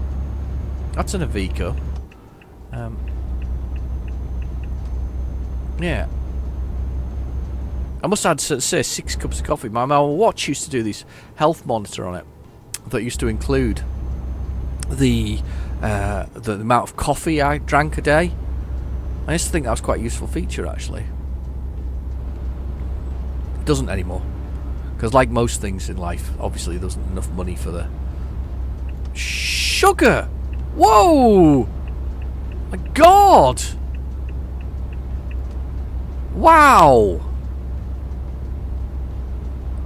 Speaker 2: That's an Aveco. Yeah. I must have had, say, 6 cups of coffee. My watch used to do this health monitor on it that used to include the amount of coffee I drank a day. I used to think that was quite a useful feature, actually. It doesn't anymore. Because like most things in life, obviously there wasn't enough money for the... Sugar! Whoa! My God! Wow!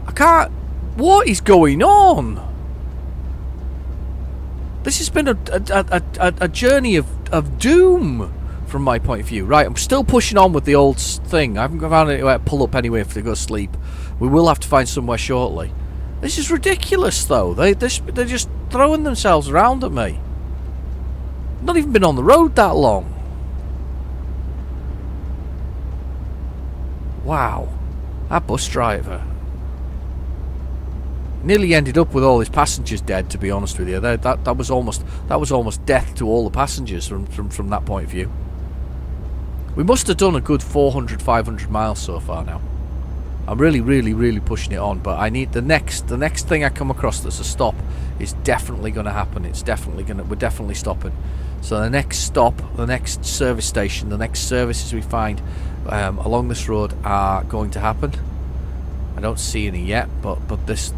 Speaker 2: I can't... What is going on? This has been a journey of doom from my point of view. Right, I'm still pushing on with the old thing. I haven't found anywhere to pull up anyway if they go to sleep. We will have to find somewhere shortly. This is ridiculous, though. They're just throwing themselves around at me. Not even been on the road that long. Wow. That bus driver nearly ended up with all his passengers dead, to be honest with you. That was almost death to all the passengers from that point of view. We must have done a good 400, 500 miles so far now. I'm really pushing it on, but I need the next thing I come across that's a stop is definitely going to happen. We're definitely stopping. So the next stop, the next service station, the next services we find along this road are going to happen. I don't see any yet, but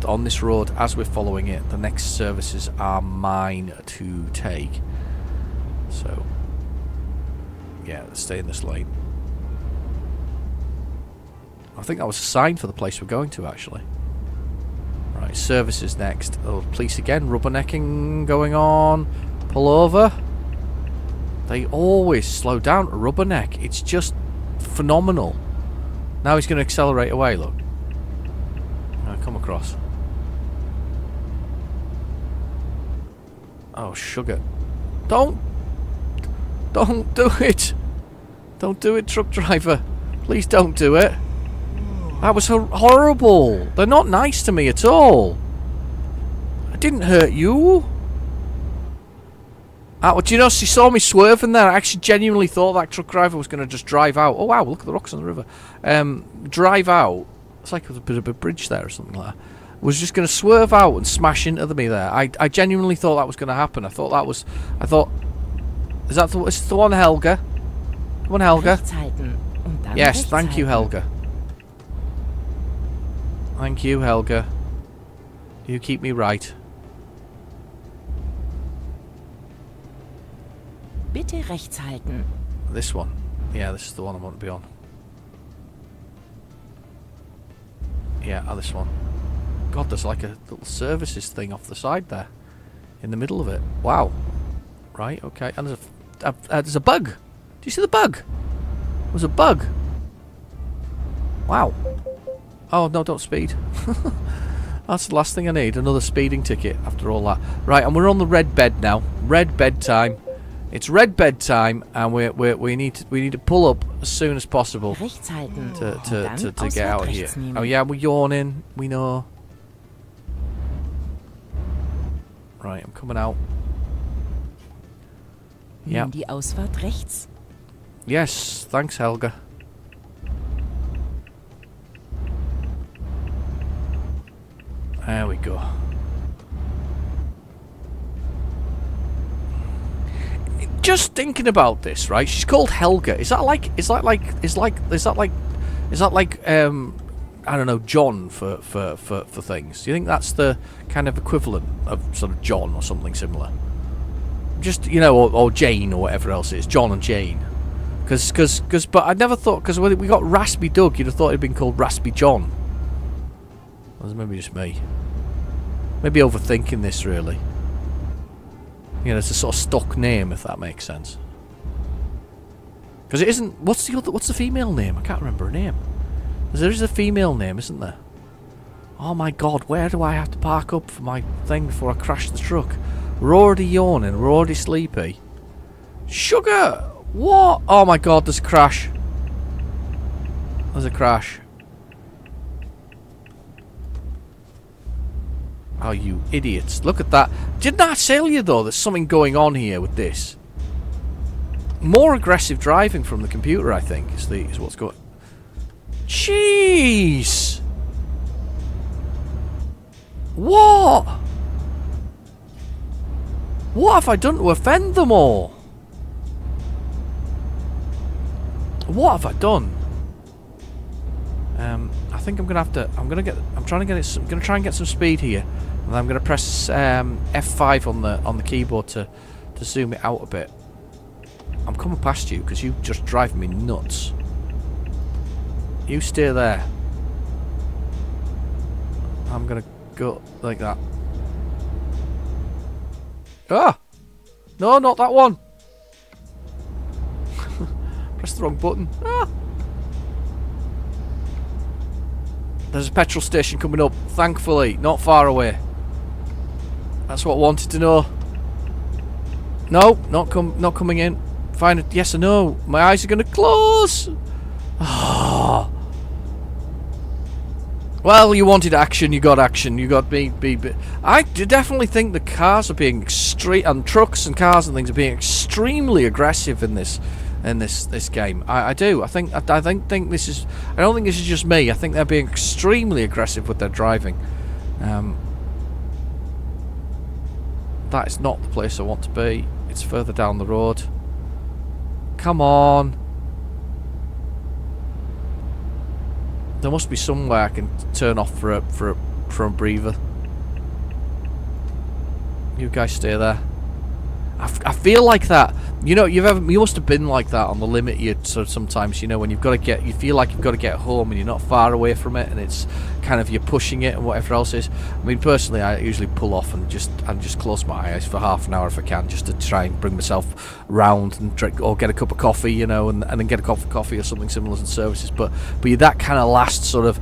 Speaker 2: on this road, as we're following it, the next services are mine to take. So yeah, let's stay in this lane. I think that was a sign for the place we're going to, actually. Right, services next. Oh, police again, rubbernecking going on. Pull over. They always slow down to rubberneck. It's just phenomenal. Now he's going to accelerate away, look. Come across. Oh, sugar. Don't do it. Don't do it, truck driver. Please don't do it. That was horrible. They're not nice to me at all. I didn't hurt you. Do you know, she saw me swerving there. I actually genuinely thought that truck driver was going to just drive out. Oh, wow, look at the rocks on the river. Drive out. It's like there's a bit of a bridge there or something like that. Was just going to swerve out and smash into me there. I genuinely thought that was going to happen. I thought, is that the one, Helga? The one, Helga? Yes, thank you, Helga. Thank you, Helga. You keep me right.
Speaker 3: Bitte rechts halten.
Speaker 2: This one. Yeah, this is the one I want to be on. Yeah, this one. God, there's like a little services thing off the side there. In the middle of it. Wow. Right, okay. And there's a bug. Do you see the bug? was a bug. Wow. Oh, no, don't speed. That's the last thing I need. Another speeding ticket after all that. Right, and we're on the red bed now. Red bed time. It's red bed time, and we need to pull up as soon as possible
Speaker 3: Rechts halten.
Speaker 2: to get out of here.
Speaker 3: Nehmen.
Speaker 2: Oh yeah, we're yawning. We know. Right, I'm coming out. Yeah.
Speaker 3: Nimm die Ausfahrt rechts.
Speaker 2: Yes, thanks, Helga. There we go. Just thinking about this, right? She's called Helga. Is that like I don't know, John for things? Do you think that's the kind of equivalent of sort of John or something similar? Just, you know, or Jane or whatever else it is. John and Jane. But I never thought, because when we got Raspy Doug, you'd have thought it'd been called Raspy John. Or was it maybe just me? Maybe overthinking this, really. You know, it's a sort of stock name, if that makes sense. Because it isn't... What's the female name? I can't remember her name. There is a female name, isn't there? Oh my god, where do I have to park up for my thing before I crash the truck? We're already yawning, we're already sleepy. Sugar! What? Oh my god, there's a crash. There's a crash. Oh, you idiots. Look at that. Didn't I tell you, though, there's something going on here with this? More aggressive driving from the computer, I think, is what's going... Jeez! What? What have I done to offend them all? What have I done? I think I'm gonna have to. I'm gonna try and get some speed here, and I'm gonna press F5 on the keyboard to zoom it out a bit. I'm coming past you because you just drive me nuts. You stay there. I'm gonna go like that. Ah! No, not that one. Press the wrong button. Ah! There's a petrol station coming up, thankfully, not far away. That's what I wanted to know. No, not coming in. Find it. Yes or no. My eyes are going to close. Oh. Well, you wanted action, you got action. You got me. I definitely think the cars are being and trucks and cars and things are being extremely aggressive in this game. I do. I think this is. I don't think this is just me. I think they're being extremely aggressive with their driving. That is not the place I want to be. It's further down the road. Come on. There must be somewhere I can turn off for a breather. You guys stay there. I feel like that. You know, you must have been like that on the limit. You sort of sometimes, you know, when you feel like you've got to get home and you're not far away from it, and it's kind of you're pushing it and whatever else is. I mean, personally, I usually pull off and just close my eyes for half an hour if I can, just to try and bring myself round and drink or get a cup of coffee, you know, and then get a cup of coffee or something similar in services. But you're that kind of last sort of.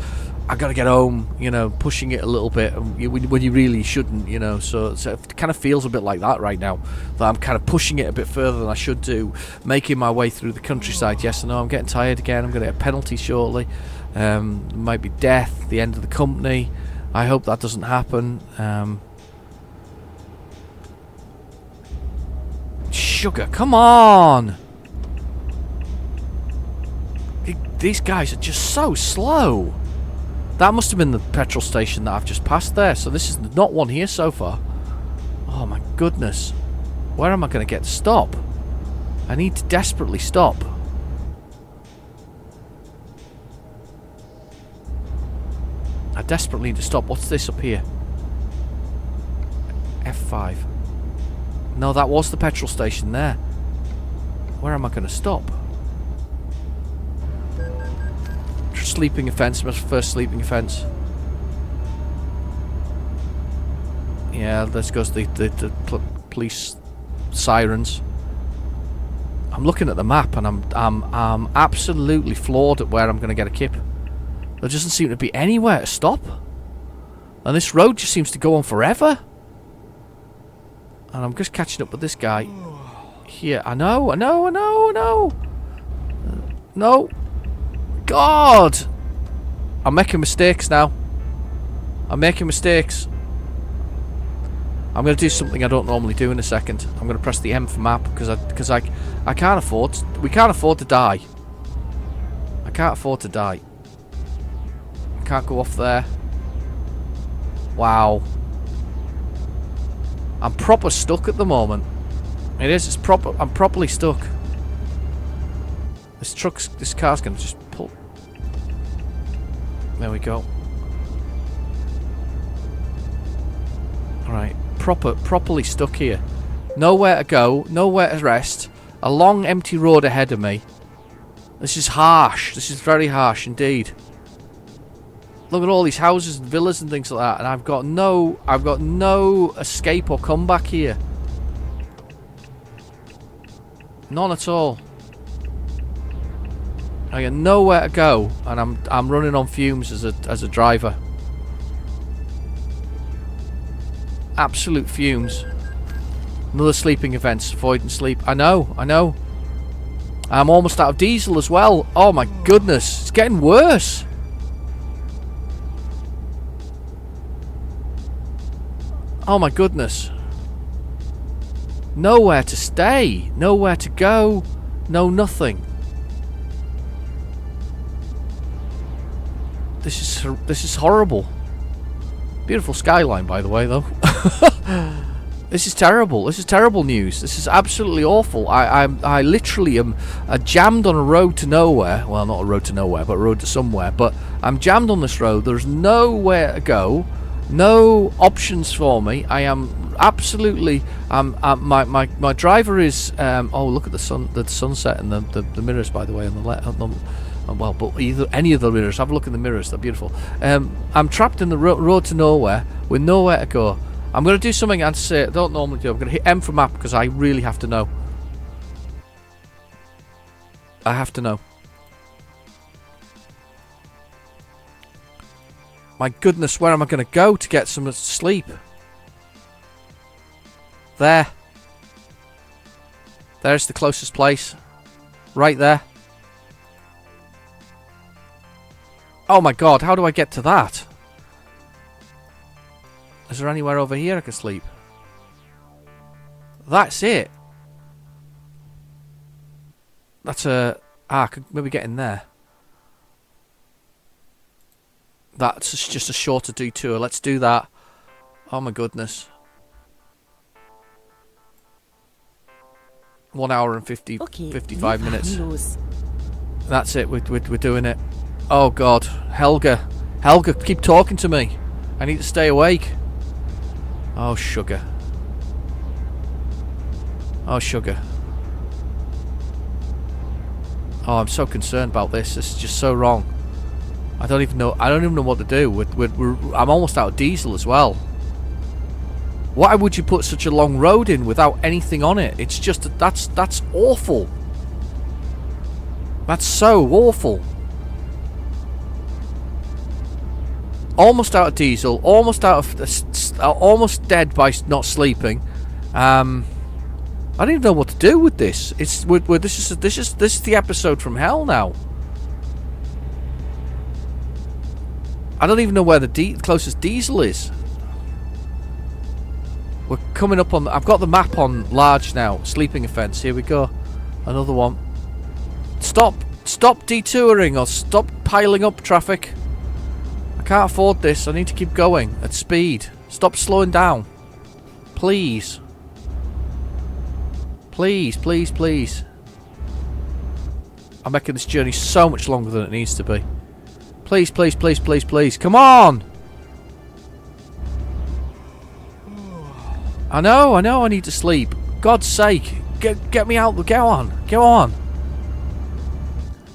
Speaker 2: I gotta get home, you know, pushing it a little bit when you really shouldn't, you know. So it kind of feels a bit like that right now. That I'm kind of pushing it a bit further than I should do, making my way through the countryside. Yes, I know I'm getting tired again. I'm gonna get a penalty shortly. Might be death, the end of the company. I hope that doesn't happen. Sugar, come on! These guys are just so slow. That must have been the petrol station that I've just passed there. So this is not one here so far. Oh my goodness. Where am I going to get to stop? I need to desperately stop. I desperately need to stop. What's this up here? F5. No, that was the petrol station there. Where am I going to stop? Sleeping offence, my first sleeping offence. Yeah, this goes the police sirens. I'm looking at the map and I'm absolutely floored at where I'm going to get a kip. There doesn't seem to be anywhere to stop. And this road just seems to go on forever. And I'm just catching up with this guy. Here, I know. No. God! I'm making mistakes now. I'm making mistakes. I'm going to do something I don't normally do in a second. I'm going to press the M for map because I can't afford. We can't afford to die. I can't afford to die. I can't go off there. Wow. I'm proper stuck at the moment. It is. It's proper. I'm properly stuck. This car's going to just pull. There we go. Alright. Properly stuck here. Nowhere to go. Nowhere to rest. A long empty road ahead of me. This is harsh. This is very harsh indeed. Look at all these houses and villas and things like that, and I've got no escape or comeback here. None at all. I got nowhere to go, and I'm running on fumes as a driver. Absolute fumes. Another sleeping event, avoiding sleep. I know. I'm almost out of diesel as well. Oh my goodness, it's getting worse. Oh my goodness. Nowhere to stay. Nowhere to go. No nothing. This is horrible. Beautiful skyline, by the way, though. This is terrible. This is terrible news. This is absolutely awful. I literally am jammed on a road to nowhere. Well, not a road to nowhere, but a road to somewhere. But I'm jammed on this road. There's nowhere to go. No options for me. I am absolutely. My driver is. Oh, look at the sunset and the mirrors, by the way, on the left. Well, but any of the mirrors. Have a look in the mirrors. They're beautiful. I'm trapped in the road to nowhere with nowhere to go. I'm going to do something I don't normally do. I'm going to hit M for map because I really have to know. I have to know. My goodness, where am I going to go to get some sleep? There. There's the closest place. Right there. Oh my god, how do I get to that? Is there anywhere over here I can sleep? That's it. That's I could maybe get in there. That's just a shorter detour. Let's do that. Oh my goodness. 1 hour and 55 minutes. That's it. We're doing it. Oh god, Helga, keep talking to me. I need to stay awake. Oh sugar. Oh sugar. Oh, I'm so concerned about this. This is just so wrong. I don't even know what to do. I'm almost out of diesel as well. Why would you put such a long road in without anything on it? It's just that's awful. That's so awful. Almost out of diesel. Almost almost dead by not sleeping. I don't even know what to do with this. This is the episode from hell now. I don't even know where the closest diesel is. We're coming up on. I've got the map on large now. Sleeping offence. Here we go. Another one. Stop detouring or stop piling up traffic. I can't afford this. I need to keep going at speed. Stop slowing down. Please. Please, please, please. I'm making this journey so much longer than it needs to be. Please, please, please, please, please. Come on! I know, I need to sleep. God's sake. Get me out. Go on.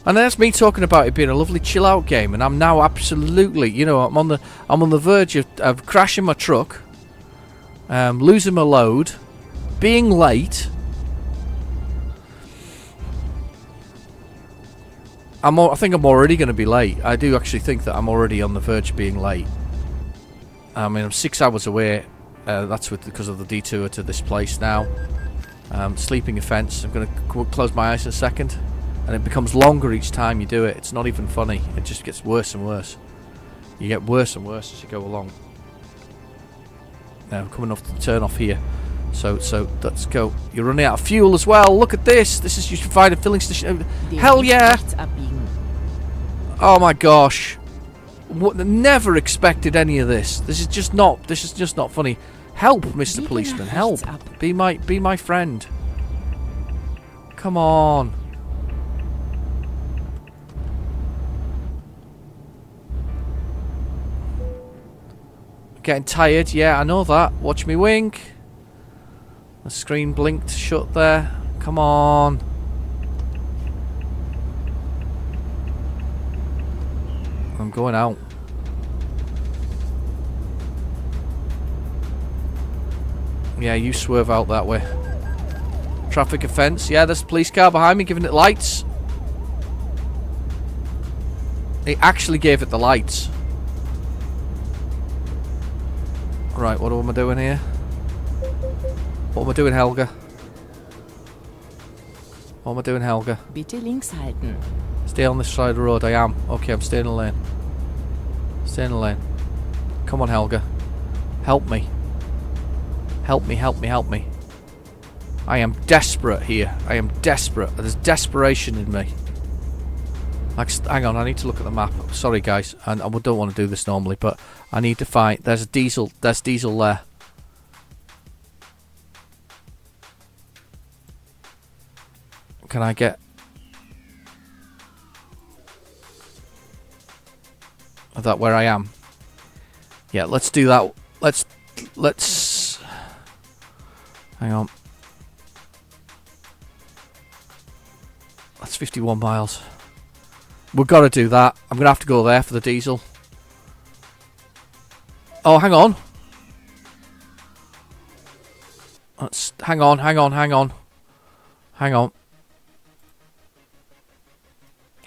Speaker 2: And that's me talking about it being a lovely chill out game, and I'm now absolutely, I'm on the verge of crashing my truck, losing my load, being late. I think I'm already going to be late. I do actually think that I'm already on the verge of being late. I mean, I'm 6 hours away. That's because of the detour to this place now. Sleeping offence. I'm going to close my eyes in a second. And it becomes longer each time you do it. It's not even funny. It just gets worse and worse. You get worse and worse as you go along. Now, I'm coming off the turn off here. So let's go. You're running out of fuel as well. Look at this. This is, you should find a filling station. Hell yeah. Oh my gosh. Never expected any of this. This is just not funny. Help, Mr. Policeman. Help. Be my friend. Come on. Getting tired. Yeah, I know that. Watch me wink. The screen blinked shut there. Come on. I'm going out. Yeah, you swerve out that way. Traffic offence. Yeah, there's a police car behind me giving it lights. It actually gave it the lights. Right, what am I doing here? What am I doing, Helga? What am I doing, Helga?
Speaker 3: Bitte links halten.
Speaker 2: Stay on this side of the road. I am. Okay, I'm staying in the lane. Stay in the lane. Come on, Helga. Help me. Help me, help me, help me. I am desperate here. I am desperate. There's desperation in me. Like, hang on, I need to look at the map. Sorry, guys. And I don't want to do this normally, but I need to find... There's a diesel. There's diesel there. Can I get... Is that where I am? Yeah, let's do that. Let's... Hang on. That's 51 miles. We've got to do that. I'm going to have to go there for the diesel. Oh, hang on. Let's... Hang on.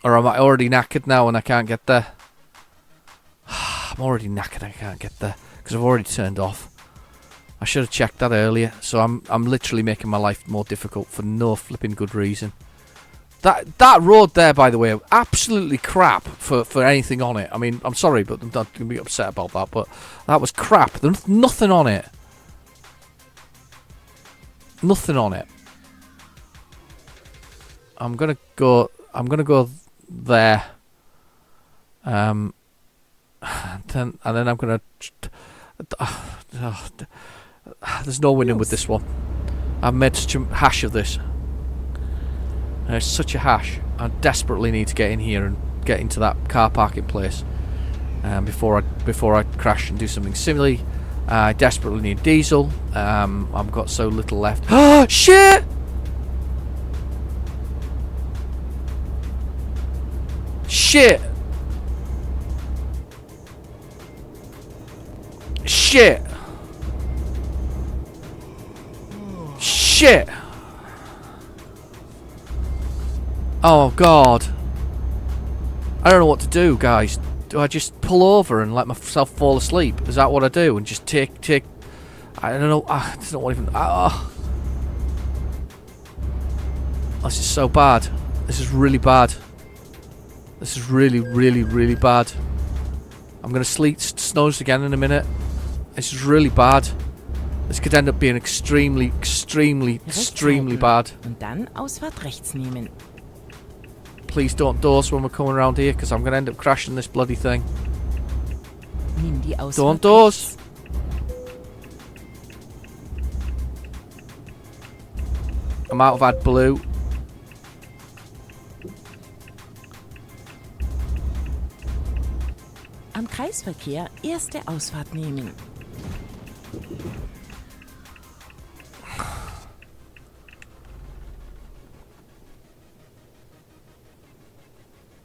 Speaker 2: Or am I already knackered now and I can't get there? I'm already knackered, I can't get there. Because I've already turned off. I should have checked that earlier. So I'm literally making my life more difficult for no flipping good reason. That road there, by the way, absolutely crap for anything on it. I mean, I'm sorry, but I'm not going to be upset about that. But that was crap. There's nothing on it. Nothing on it. I'm gonna go there. And then I'm gonna. There's no winning with this one. I've made such a hash of this. It's such a hash. I desperately need to get in here and get into that car parking place before I crash and do something similarly. I desperately need diesel. I've got so little left. Oh shit! Shit! Shit! Shit! Oh god. I don't know what to do, guys. Do I just pull over and let myself fall asleep? Is that what I do? And just take I don't know. I don't know what even... This is so bad. This is really bad. This is really, really, really bad. I'm going to snooze again in a minute. This is really bad. This could end up being extremely, extremely, extremely bad.
Speaker 3: Und dann Ausfahrt rechts nehmen.
Speaker 2: Please don't doze when we're coming around here, because I'm going to end up crashing this bloody thing.
Speaker 3: Nimm die Ausfahrt
Speaker 2: Don't doze. I'm out of AdBlue.
Speaker 3: Am Kreisverkehr erste Ausfahrt nehmen.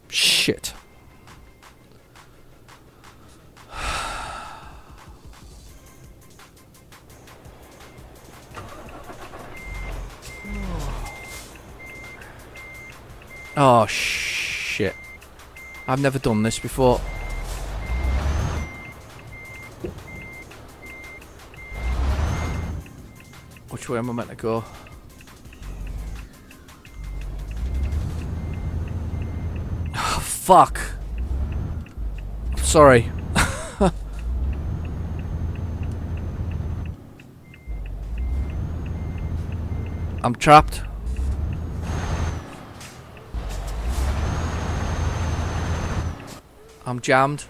Speaker 2: Shit. Oh shit. I've never done this before. Which way am I meant to go? Oh, fuck. Sorry. I'm trapped. I'm jammed.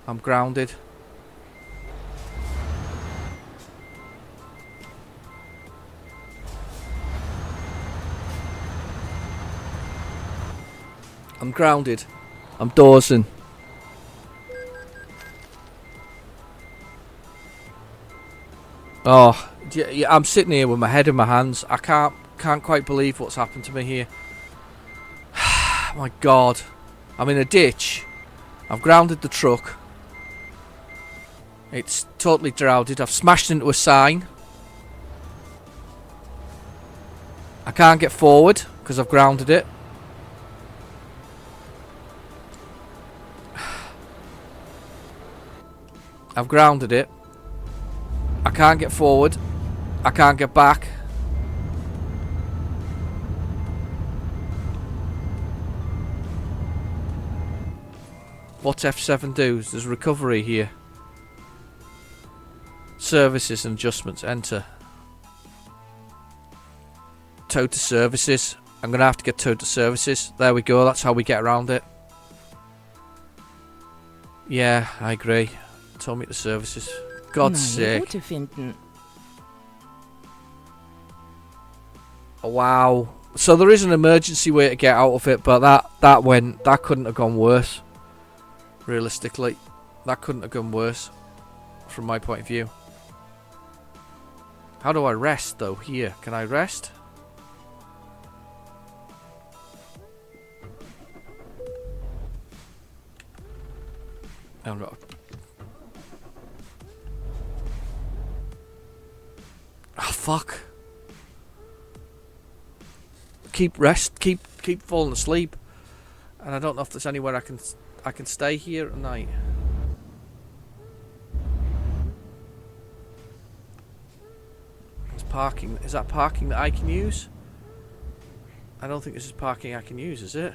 Speaker 2: I'm grounded. I'm grounded. I'm dozing. Oh, yeah, I'm sitting here with my head in my hands. I can't quite believe what's happened to me here. My God. I'm in a ditch. I've grounded the truck. It's totally shrouded. I've smashed into a sign. I can't get forward because I've grounded it. I've grounded it. I can't get forward. I can't get back. What's F7 do? There's recovery here. Services and adjustments. Enter. Tow to services. I'm going to have to get towed to services. There we go. That's how we get around it. Yeah, I agree. Tow me to services. God's sake.
Speaker 3: Route finden.
Speaker 2: Oh, wow. So there is an emergency way to get out of it, but that couldn't have gone worse. Realistically, that couldn't have gone worse from my point of view. How do I rest though? Here, can I rest? Oh no. Oh fuck. Keep falling asleep. And I don't know if there's anywhere I can stay here at night. It's parking. Is that parking that I can use? I don't think this is parking I can use, is it?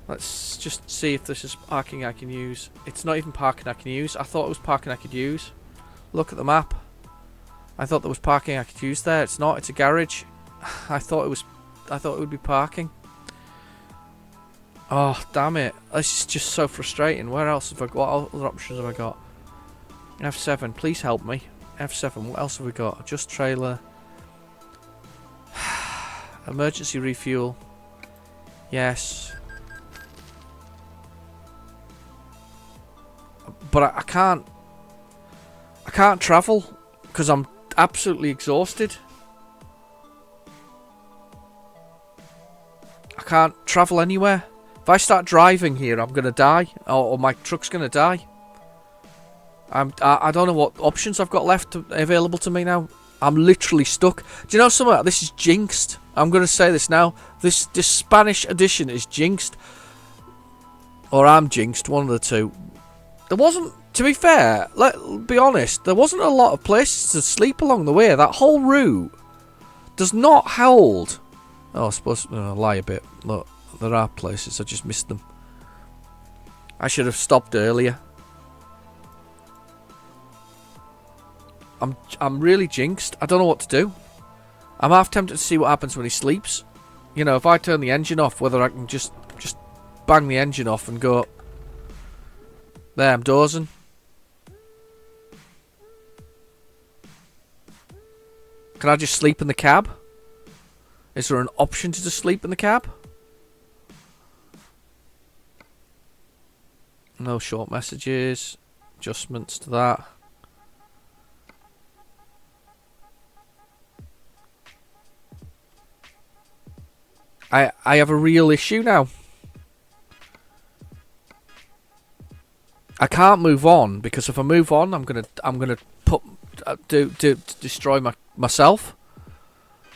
Speaker 2: Let's just see if this is parking I can use. It's not even parking I can use. I thought it was parking I could use. Look at the map. I thought there was parking I could use there. It's not. It's a garage. I thought it would be parking. Oh, damn it. This is just so frustrating. Where else have I got? What other options have I got? F7, please help me. F7, what else have we got? Adjust trailer. Emergency refuel. Yes. But I can't travel because I'm absolutely exhausted. I can't travel anywhere. If I start driving here, I'm gonna die, or my truck's gonna die. I don't know what options I've got left available to me now. I'm literally stuck. Do you know something? This is jinxed. I'm gonna say this now. This Spanish edition is jinxed, or I'm jinxed. One of the two. There wasn't, to be fair, let's be honest, there wasn't a lot of places to sleep along the way. That whole route does not hold. Oh, I suppose I'll lie a bit. Look, there are places, I just missed them. I should have stopped earlier. I'm really jinxed. I don't know what to do. I'm half tempted to see what happens when he sleeps. You know, if I turn the engine off, whether I can just bang the engine off and go. There, I'm dozing. Can I just sleep in the cab? Is there an option to just sleep in the cab? No short messages. Adjustments to that. I have a real issue now. I can't move on because if I move on, I'm gonna destroy myself.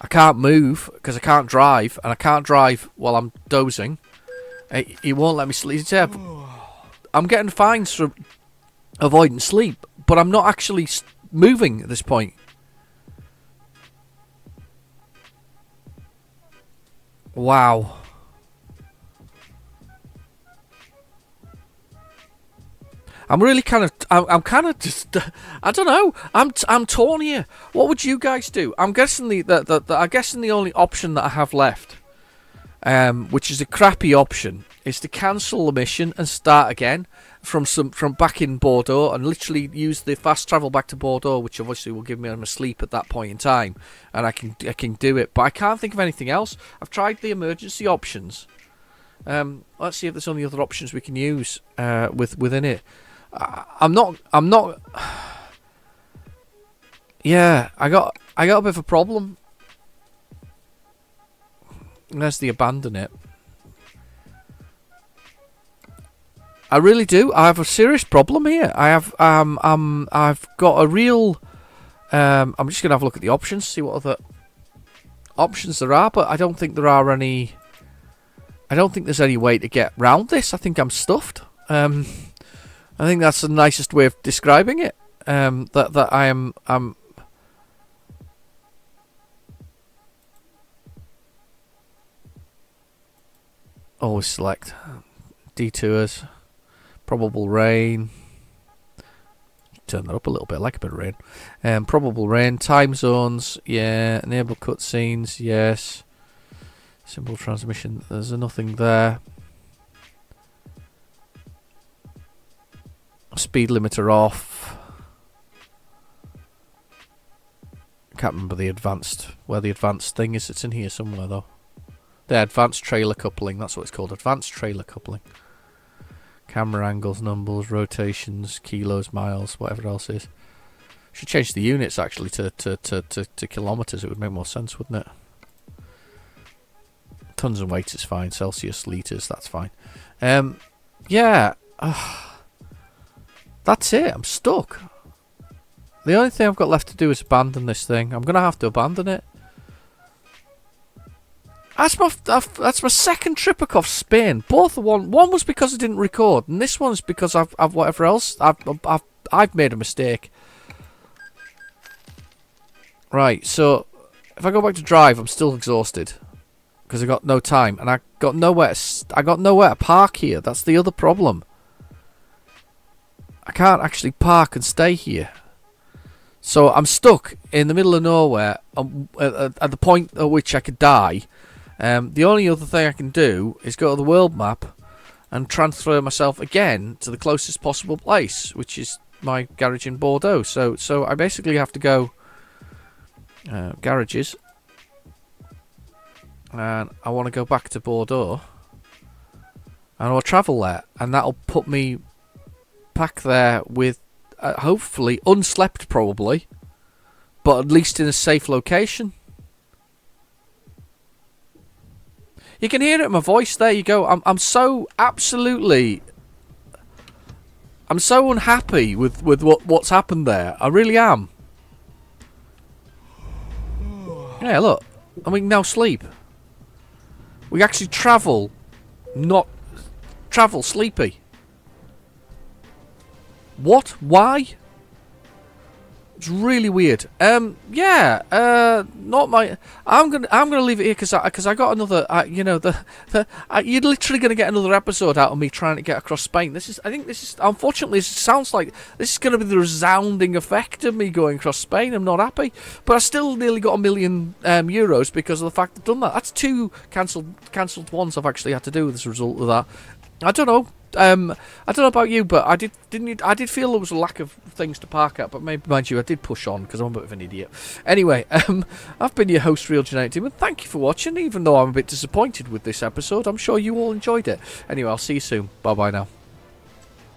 Speaker 2: I can't move because I can't drive, and I can't drive while I'm dozing. He won't let me sleep. I'm getting fines for avoiding sleep, but I'm not actually moving at this point. Wow. I'm really kind of, I'm kind of just, I don't know. I'm torn here. What would you guys do? I'm guessing the only option that I have left, which is a crappy option, is to cancel the mission and start again from back in Bordeaux and literally use the fast travel back to Bordeaux, which obviously will give me a sleep at that point in time, and I can do it. But I can't think of anything else. I've tried the emergency options. Let's see if there's any other options we can use within it. I'm not. Yeah, I got a bit of a problem. There's the abandon it. I really do. I have a serious problem here. I've got a real. I'm just gonna have a look at the options, see what other options there are, but I don't think there are any. I don't think there's any way to get round this. I think I'm stuffed. I think that's the nicest way of describing it. That I'm. Always select detours, probable rain. Turn that up a little bit, I like a bit of rain. Probable rain, time zones, yeah. Enable cutscenes, yes. Simple transmission. There's nothing there. Speed limiter off. Can't remember where the advanced thing is. It's in here somewhere though. The advanced trailer coupling, that's what it's called. Advanced trailer coupling. Camera angles, numbers, rotations, kilos, miles, whatever else is. Should change the units actually to kilometers. It would make more sense, wouldn't it? Tons and weight is fine. Celsius, liters, that's fine. Yeah. That's it. I'm stuck. The only thing I've got left to do is abandon this thing. I'm gonna have to abandon it. That's my second trip across Spain. Both one was because I didn't record, and this one's because I've whatever else. I've made a mistake. Right. So if I go back to drive, I'm still exhausted because I got no time, and I got nowhere to park here. That's the other problem. I can't actually park and stay here. So I'm stuck in the middle of nowhere at the point at which I could die. The only other thing I can do is go to the world map and transfer myself again to the closest possible place, which is my garage in Bordeaux. So I basically have to go garages, and I want to go back to Bordeaux, and I'll travel there, and that'll put me back there with hopefully unslept, probably, but at least in a safe location. You can hear it in my voice. There you go. I'm so absolutely. I'm so unhappy with what's happened there. I really am. Yeah, look. And we can now sleep. We actually travel, not travel sleepy. What? Why? It's really weird. Yeah. Not my. I'm gonna leave it here because I got another. You're literally gonna get another episode out of me trying to get across Spain. I think this is. Unfortunately, it sounds like this is gonna be the resounding effect of me going across Spain. I'm not happy, but I still nearly got €1 million euros because of the fact I've done that. That's 2 cancelled ones I've actually had to do as a result of that. I don't know. I don't know about you, but I did feel there was a lack of things to park at, but maybe, mind you, I did push on because I'm a bit of an idiot. Anyway, I've been your host, Real Genetic Team, and thank you for watching. Even though I'm a bit disappointed with this episode, I'm sure you all enjoyed it. Anyway, I'll see you soon. Bye bye now.